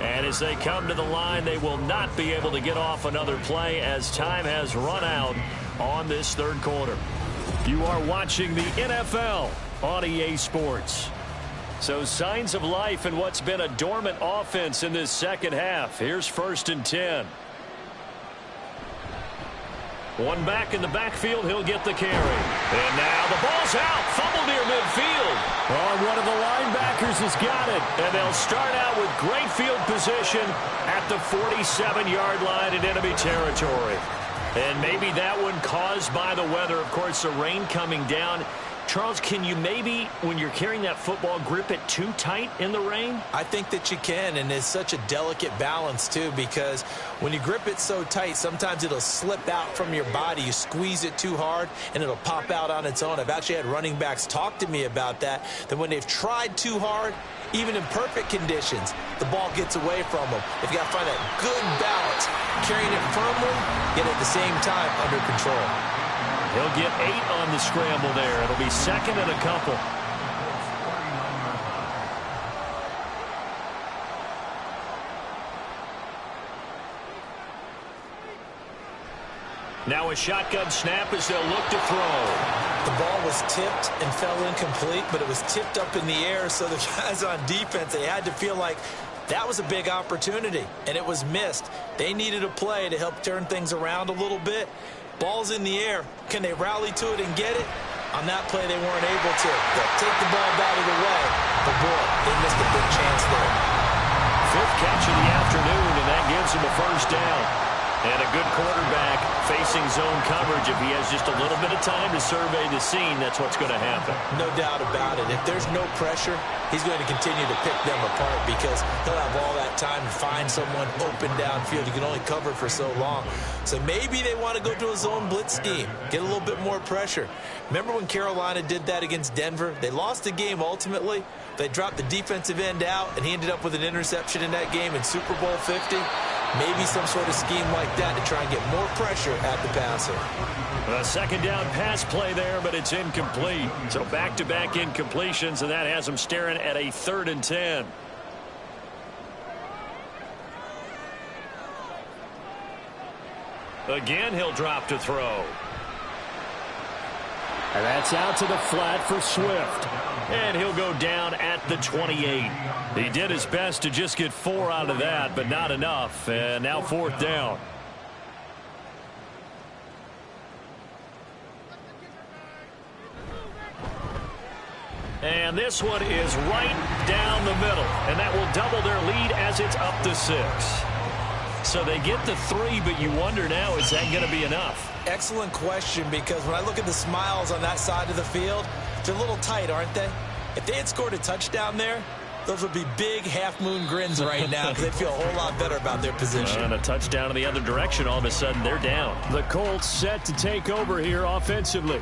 [SPEAKER 5] And as they come to the line, they will not be able to get off another play as time has run out on this third quarter. You are watching the NFL on EA Sports. So signs of life in what's been a dormant offense in this second half. Here's 1st and 10. One back in the backfield, he'll get the carry. And now the ball's out, fumble near midfield. Oh, one of the linebackers has got it. And they'll start out with great field position at the 47-yard line in enemy territory. And maybe that one caused by the weather, of course, the rain coming down. Charles, can you maybe, when you're carrying that football, grip it too tight in the rain?
[SPEAKER 3] I think that you can, and it's such a delicate balance, too, because when you grip it so tight, sometimes it'll slip out from your body. You squeeze it too hard, and it'll pop out on its own. I've actually had running backs talk to me about that when they've tried too hard, even in perfect conditions, the ball gets away from them. They've got to find that good balance, carrying it firmly, yet at the same time under control.
[SPEAKER 5] He'll get 8 on the scramble there. It'll be 2nd and a couple. Now a shotgun snap as they'll look to throw.
[SPEAKER 3] The ball was tipped and fell incomplete, but it was tipped up in the air, so the guys on defense, they had to feel like that was a big opportunity, and it was missed. They needed a play to help turn things around a little bit. Ball's in the air. Can they rally to it and get it? On that play, they weren't able to. They'll take the ball out of the way. But, boy, they missed a big chance there.
[SPEAKER 5] 5th catch of the afternoon, and that gives him a 1st down. And a good quarterback facing zone coverage. If he has just a little bit of time to survey the scene, that's what's going to happen.
[SPEAKER 3] No doubt about it. If there's no pressure, he's going to continue to pick them apart because he'll have all that time to find someone open downfield. He can only cover for so long. So maybe they want to go to a zone blitz scheme, get a little bit more pressure. Remember when Carolina did that against Denver? They lost the game ultimately. They dropped the defensive end out, and he ended up with an interception in that game in Super Bowl 50. Maybe some sort of scheme like that to try and get more pressure at the passer.
[SPEAKER 5] A 2nd down pass play there, but it's incomplete. So back-to-back incompletions, and that has them staring at a 3rd and 10. Again, he'll drop to throw. And that's out to the flat for Swift. And he'll go down at the 28. He did his best to just get 4 out of that, but not enough. And now 4th down. And this one is right down the middle. And that will double their lead as it's up to 6. So they get the 3, but you wonder now, is that going to be enough?
[SPEAKER 3] Excellent question, because when I look at the smiles on that side of the field, they're a little tight, aren't they? If they had scored a touchdown there, those would be big half-moon grins right now because they'd feel a whole lot better about their position.
[SPEAKER 5] And a touchdown in the other direction, all of a sudden they're down. The Colts set to take over here offensively.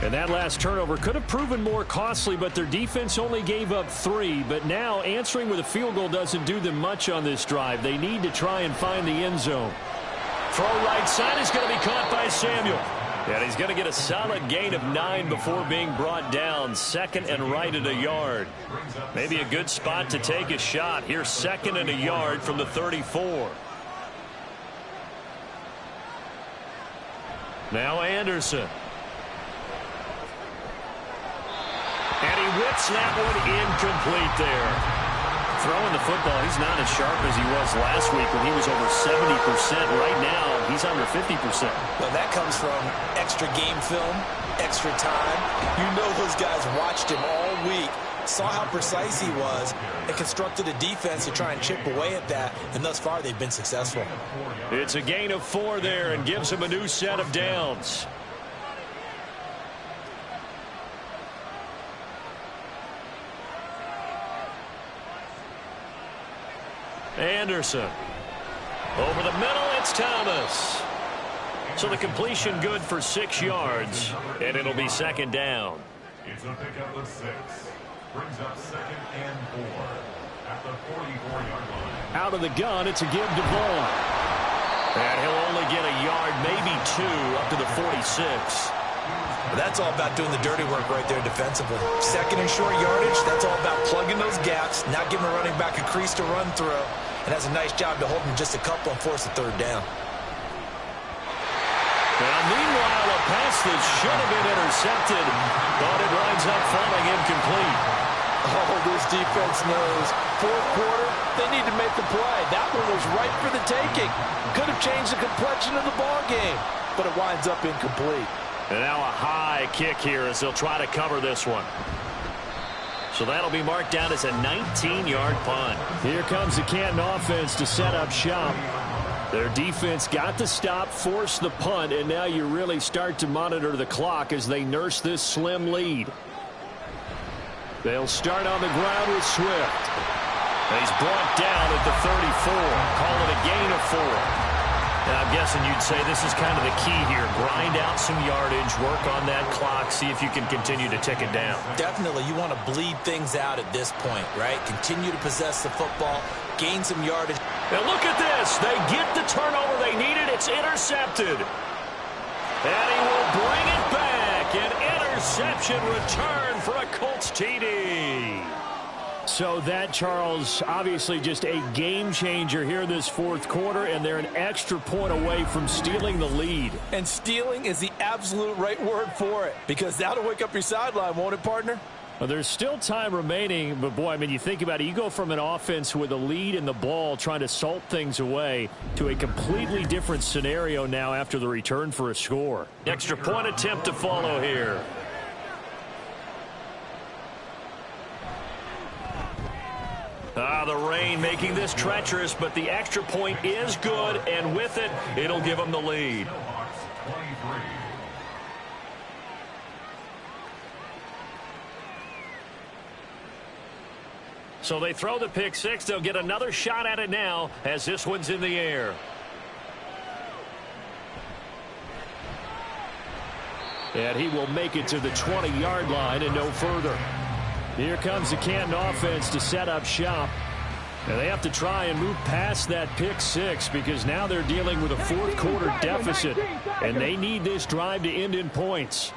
[SPEAKER 5] And that last turnover could have proven more costly, but their defense only gave up 3. But now answering with a field goal doesn't do them much on this drive. They need to try and find the end zone. Throw right side is going to be caught by Samuel. And he's going to get a solid gain of 9 before being brought down. 2nd and right at a yard. Maybe a good spot to take a shot. Here's 2nd and a yard from the 34. Now Anderson. And he whips that one incomplete there. Throwing the football, he's not as sharp as he was last week when he was over 70%. Right now, he's under 50%.
[SPEAKER 3] Well, that comes from extra game film, extra time. You know those guys watched him all week, saw how precise he was, and constructed a defense to try and chip away at that, and thus far they've been successful.
[SPEAKER 5] It's a gain of 4 there and gives him a new set of downs. Anderson. Over the middle, it's Thomas. So the completion good for 6 yards, and it'll be 2nd down.
[SPEAKER 4] It's a pickup of 6. Brings up 2nd and 4 at the 44-yard line.
[SPEAKER 5] Out of the gun, it's a give to Vaughn. And he'll only get a yard, maybe 2, up to the 46.
[SPEAKER 3] That's all about doing the dirty work right there defensively. 2nd and short yardage, that's all about plugging those gaps, not giving a running back a crease to run through, and has a nice job to hold him just a couple and force a 3rd down.
[SPEAKER 5] Now, meanwhile, a pass that should have been intercepted, but it winds up falling incomplete.
[SPEAKER 3] Oh, this defense knows. 4th quarter, they need to make the play. That one was right for the taking. Could have changed the complexion of the ball game, but it winds up incomplete.
[SPEAKER 5] And now a high kick here as they'll try to cover this one. So that'll be marked down as a 19-yard punt. Here comes the Canton offense to set up shop. Their defense got the stop, forced the punt, and now you really start to monitor the clock as they nurse this slim lead. They'll start on the ground with Swift. And he's brought down at the 34. Call it a gain of 4. And I'm guessing you'd say this is kind of the key here. Grind out some yardage, work on that clock, see if you can continue to tick it down.
[SPEAKER 3] Definitely, you want to bleed things out at this point, right? Continue to possess the football, gain some yardage.
[SPEAKER 5] And look at this. They get the turnover they needed. It's intercepted. And he will bring it back. An interception return for a Colts TD. So that, Charles, obviously just a game changer here this 4th quarter, and they're an extra point away from stealing the lead.
[SPEAKER 3] And stealing is the absolute right word for it, because that'll wake up your sideline, won't it, partner?
[SPEAKER 5] Well, there's still time remaining, but boy, I mean, you think about it, you go from an offense with a lead in the ball trying to salt things away to a completely different scenario now after the return for a score. Extra point attempt to follow here. The rain making this treacherous, but the extra point is good, and with it, it'll give them the lead. So they throw the pick 6. They'll get another shot at it now as this one's in the air. And he will make it to the 20-yard line and no further. Here comes the Canton offense to set up shop. And they have to try and move past that pick 6 because now they're dealing with a 4th quarter deficit. And they need this drive to end in points.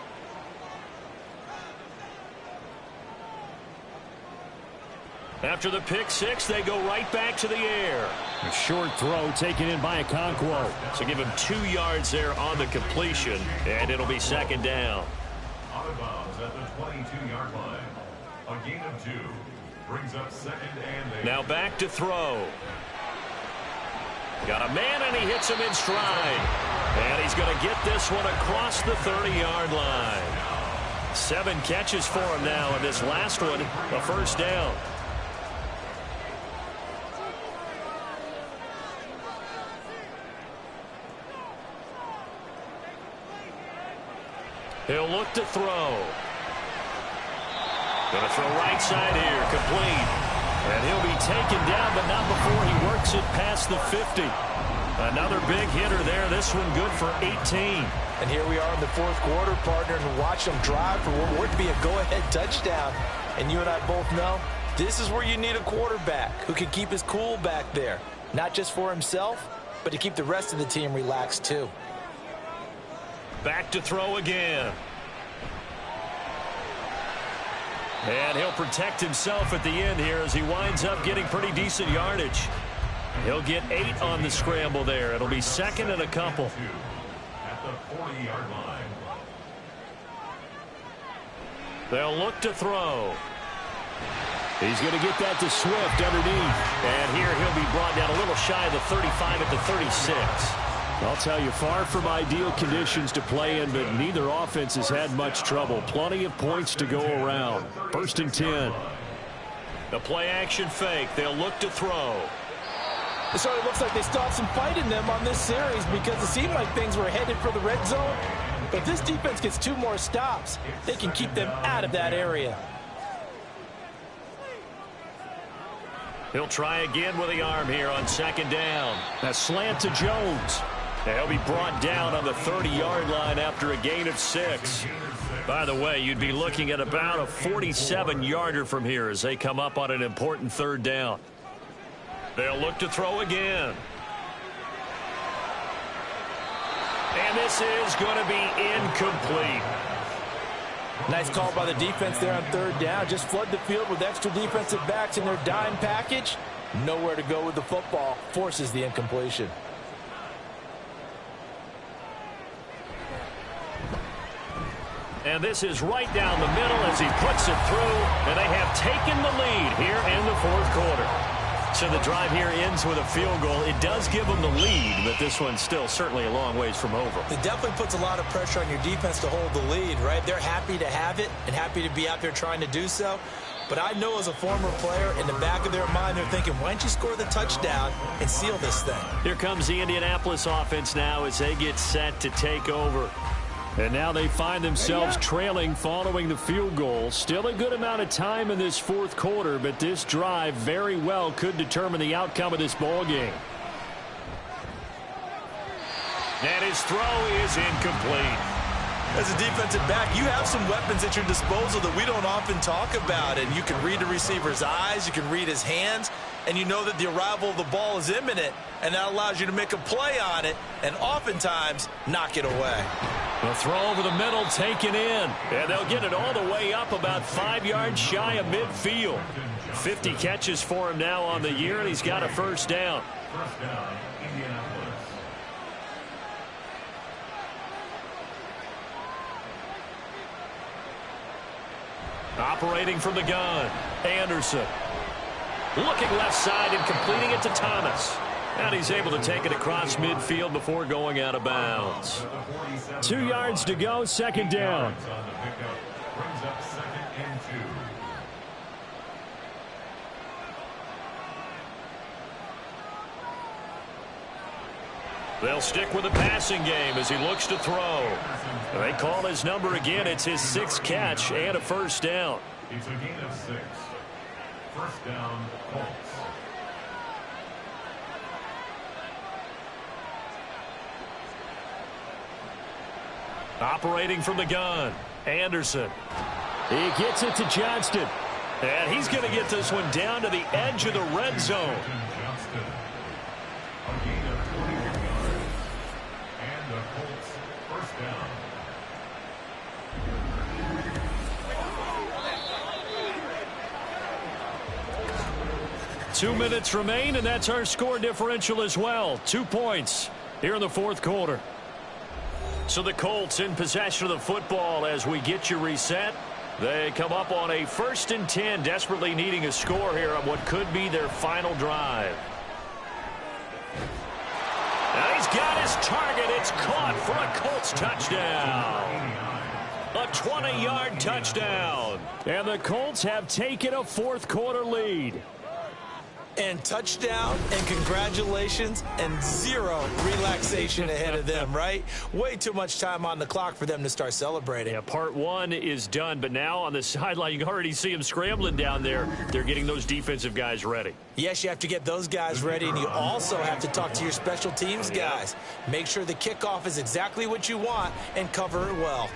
[SPEAKER 5] After the pick 6, they go right back to the air. A short throw taken in by Okonkwo. So give him 2 yards there on the completion, and it'll be 2nd down.
[SPEAKER 4] Out of bounds at the 22-yard line. A gain of 2. Brings up 2nd and 8.
[SPEAKER 5] Now back to throw. Got a man, and he hits him in stride. And he's going to get this one across the 30-yard line. 7 catches for him now, and this last one, a 1st down. He'll look to throw. Going to throw right side here, complete. And he'll be taken down, but not before he works it past the 50. Another big hitter there. This one good for 18.
[SPEAKER 3] And here we are in the 4th quarter, partner, and watch them drive for what would be a go-ahead touchdown. And you and I both know this is where you need a quarterback who can keep his cool back there. Not just for himself, but to keep the rest of the team relaxed too.
[SPEAKER 2] Back to throw again. And he'll protect himself at the end here as he winds up getting pretty decent yardage. He'll get 8 on the scramble there. It'll be second and a couple.
[SPEAKER 4] At the 40-yard line.
[SPEAKER 2] They'll look to throw. He's going to get that to Swift underneath. And here he'll be brought down a little shy of the 35 at the 36.
[SPEAKER 5] I'll tell you, far from ideal conditions to play in, but neither offense has had much trouble. Plenty of points to go around. 1st and 10.
[SPEAKER 2] The play action fake. They'll look to throw.
[SPEAKER 3] It sort of looks like they still have some fight in them on this series because it seemed like things were headed for the red zone. But if this defense gets 2 more stops, they can keep them out of that area.
[SPEAKER 2] He'll try again with the arm here on 2nd down.
[SPEAKER 5] A slant to Jones.
[SPEAKER 2] And he'll be brought down on the 30-yard line after a gain of 6. By the way, you'd be looking at about a 47-yarder from here as they come up on an important 3rd down. They'll look to throw again. And this is going to be incomplete.
[SPEAKER 3] Nice call by the defense there on 3rd down. Just flood the field with extra defensive backs in their dime package. Nowhere to go with the football. Forces the incompletion.
[SPEAKER 2] And this is right down the middle as he puts it through. And they have taken the lead here in the 4th quarter. So the drive here ends with a field goal. It does give them the lead, but this one's still certainly a long ways from over.
[SPEAKER 8] It definitely puts a lot of pressure on your defense to hold the lead, right? They're happy to have it and happy to be out there trying to do so. But I know as a former player, in the back of their mind, they're thinking, why don't you score the touchdown and seal this thing?
[SPEAKER 2] Here comes the Indianapolis offense now as they get set to take over.
[SPEAKER 5] And now they find themselves trailing following the field goal. Still a good amount of time in this 4th quarter, but this drive very well could determine the outcome of this ball game.
[SPEAKER 2] And his throw is incomplete.
[SPEAKER 3] As a defensive back, you have some weapons at your disposal that we don't often talk about. And you can read the receiver's eyes, you can read his hands, and you know that the arrival of the ball is imminent, and that allows you to make a play on it and oftentimes knock it away.
[SPEAKER 2] The throw over the middle taken in, and they'll get it all the way up about 5 yards shy of midfield. 50 catches for him now on the year, and he's got a 1st down.
[SPEAKER 4] 1st down, Indianapolis.
[SPEAKER 2] Operating from the gun, Anderson. Looking left side and completing it to Thomas. And he's able to take it across midfield before going out of bounds.
[SPEAKER 5] 2 yards to go, 2nd down.
[SPEAKER 4] Brings up 2nd and 2.
[SPEAKER 2] They'll stick with the passing game as he looks to throw. They call his number again. It's his 6th catch and a 1st down.
[SPEAKER 4] It's a gain of 6. 1st down, Colts.
[SPEAKER 2] Operating from the gun, Anderson.
[SPEAKER 5] He gets it to Johnston.
[SPEAKER 2] And he's going to get this one down to the edge of the red zone.
[SPEAKER 4] Johnston. A gain of 21 yards. And the Colts 1st down.
[SPEAKER 5] Two minutes remain, and that's our score differential as well. 2 points here in the 4th quarter.
[SPEAKER 2] So the Colts in possession of the football as we get you reset. They come up on a 1st and 10, desperately needing a score here on what could be their final drive. And he's got his target. It's caught for a Colts touchdown. A 20-yard touchdown.
[SPEAKER 5] And the Colts have taken a 4th quarter lead.
[SPEAKER 8] And touchdown and congratulations and 0 relaxation ahead of them, right? Way too much time on the clock for them to start celebrating.
[SPEAKER 2] Yeah, part 1 is done, but now on the sideline, you can already see them scrambling down there. They're getting those defensive guys ready.
[SPEAKER 8] Yes, you have to get those guys ready, and you also have to talk to your special teams guys. Make sure the kickoff is exactly what you want and cover it well.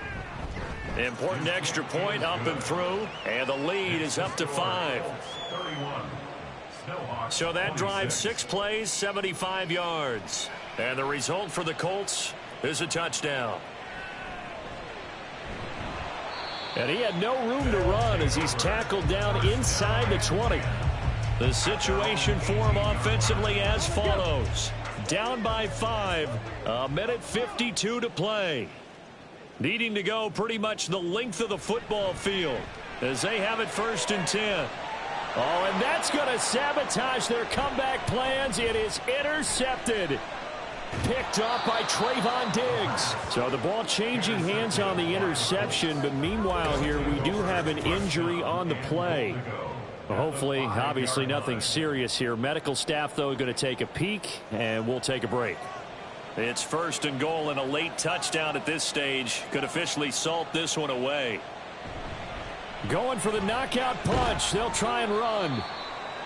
[SPEAKER 2] Important extra point up and through, and the lead is up to 5.
[SPEAKER 4] 31.
[SPEAKER 2] So that drive, 6 plays, 75 yards. And the result for the Colts is a touchdown.
[SPEAKER 5] And he had no room to run as he's tackled down inside the 20. The situation for him offensively as follows. Down by 5, a minute 52 to play. Needing to go pretty much the length of the football field as they have it 1st and 10. Oh, and that's going to sabotage their comeback plans. It is intercepted. Picked up by Trayvon Diggs. So the ball changing hands on the interception, but meanwhile here we do have an injury on the play. Hopefully, obviously nothing serious here. Medical staff, though, going to take a peek, and we'll take a break. It's 1st and goal and a late touchdown at this stage. Could officially salt this one away. Going for the knockout punch. They'll try and run.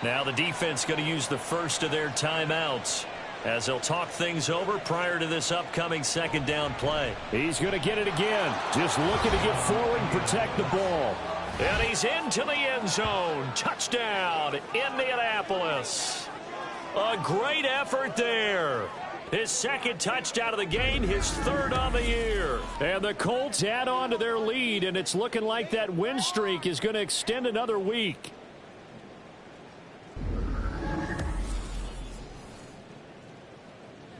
[SPEAKER 5] Now the defense going to use the first of their timeouts as they'll talk things over prior to this upcoming 2nd down play. He's going to get it again. Just looking to get forward and protect the ball. And he's into the end zone. Touchdown, Indianapolis. A great effort there. His 2nd touchdown of the game, his 3rd on the year. And the Colts add on to their lead, and it's looking like that win streak is going to extend another week.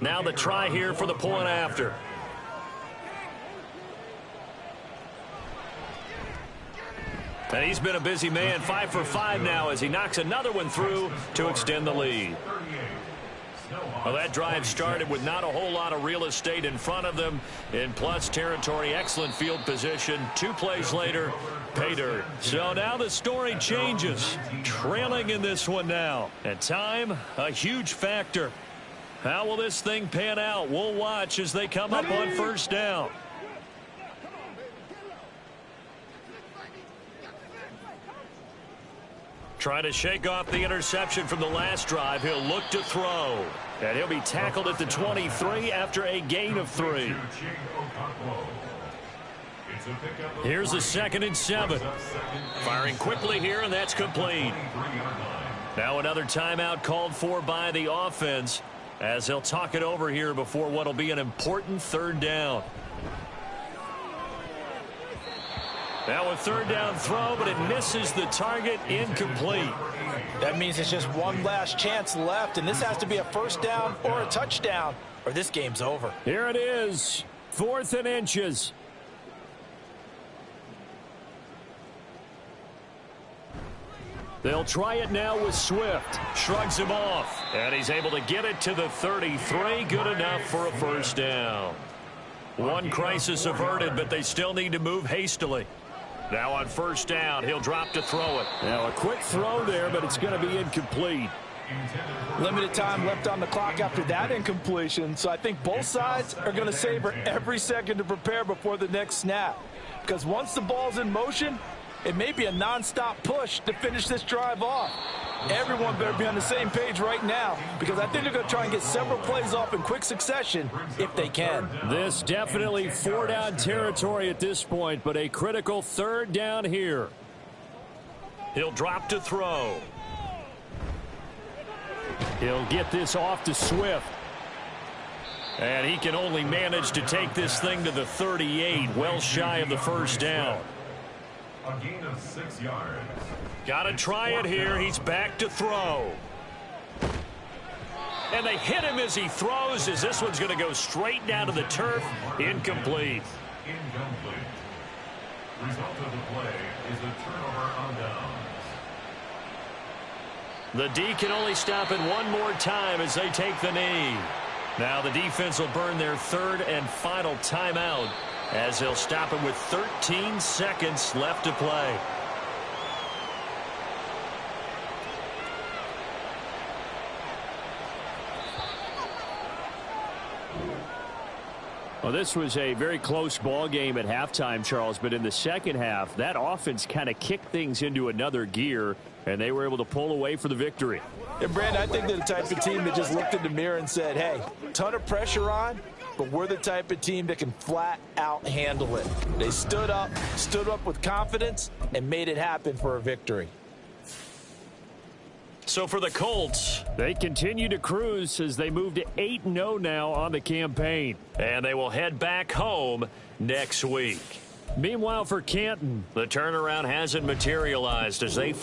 [SPEAKER 5] Now the try here for the point after. And he's been a busy man, 5 for 5 now as he knocks another one through to extend the lead. Well, that drive started with not a whole lot of real estate in front of them in plus territory. Excellent field position. 2 plays later, pay dirt. So now the story changes. Trailing in this one now. And time, a huge factor. How will this thing pan out? We'll watch as they come up on 1st down. Trying to shake off the interception from the last drive. He'll look to throw. And he'll be tackled at the 23 after a gain of 3. Here's a 2nd and 7. Firing quickly here, and that's complete. Now another timeout called for by the offense as they'll talk it over here before what will be an important 3rd down. Now a 3rd down throw, but it misses the target, incomplete.
[SPEAKER 3] That means it's just one last chance left, and this has to be a 1st down or a touchdown, or this game's over.
[SPEAKER 5] Here it is, 4th and inches. They'll try it now with Swift. Shrugs him off, and he's able to get it to the 33. Good enough for a 1st down. One crisis averted, but they still need to move hastily. Now on 1st down, he'll drop to throw it. Now a quick throw there, but it's going to be incomplete.
[SPEAKER 3] Limited time left on the clock after that incompletion, so I think both sides are going to savor every second to prepare before the next snap. Because once the ball's in motion, it may be a non-stop push to finish this drive off. Everyone better be on the same page right now because I think they're going to try and get several plays off in quick succession if they can.
[SPEAKER 5] This definitely 4-down territory at this point, but a critical 3rd down here. He'll drop to throw. He'll get this off to Swift. And he can only manage to take this thing to the 38, well shy of the 1st down.
[SPEAKER 4] A gain of 6 yards.
[SPEAKER 5] Got to try it here. He's back to throw. And they hit him as he throws, as this one's going to go straight down to the turf. Incomplete.
[SPEAKER 4] Incomplete. Result of the play is a turnover on downs.
[SPEAKER 5] The D can only stop it one more time as they take the knee. Now the defense will burn their 3rd and final timeout as they'll stop it with 13 seconds left to play. Well, this was a very close ball game at halftime, Charles, but in the 2nd half, that offense kind of kicked things into another gear, and they were able to pull away for the victory.
[SPEAKER 3] And, Brandon, I think they're the type of team that just looked in the mirror and said, hey, ton of pressure on, but we're the type of team that can flat out handle it. They stood up with confidence, and made it happen for a victory.
[SPEAKER 5] So for the Colts, they continue to cruise as they move to 8-0 now on the campaign. And they will head back home next week. Meanwhile, for Canton, the turnaround hasn't materialized as they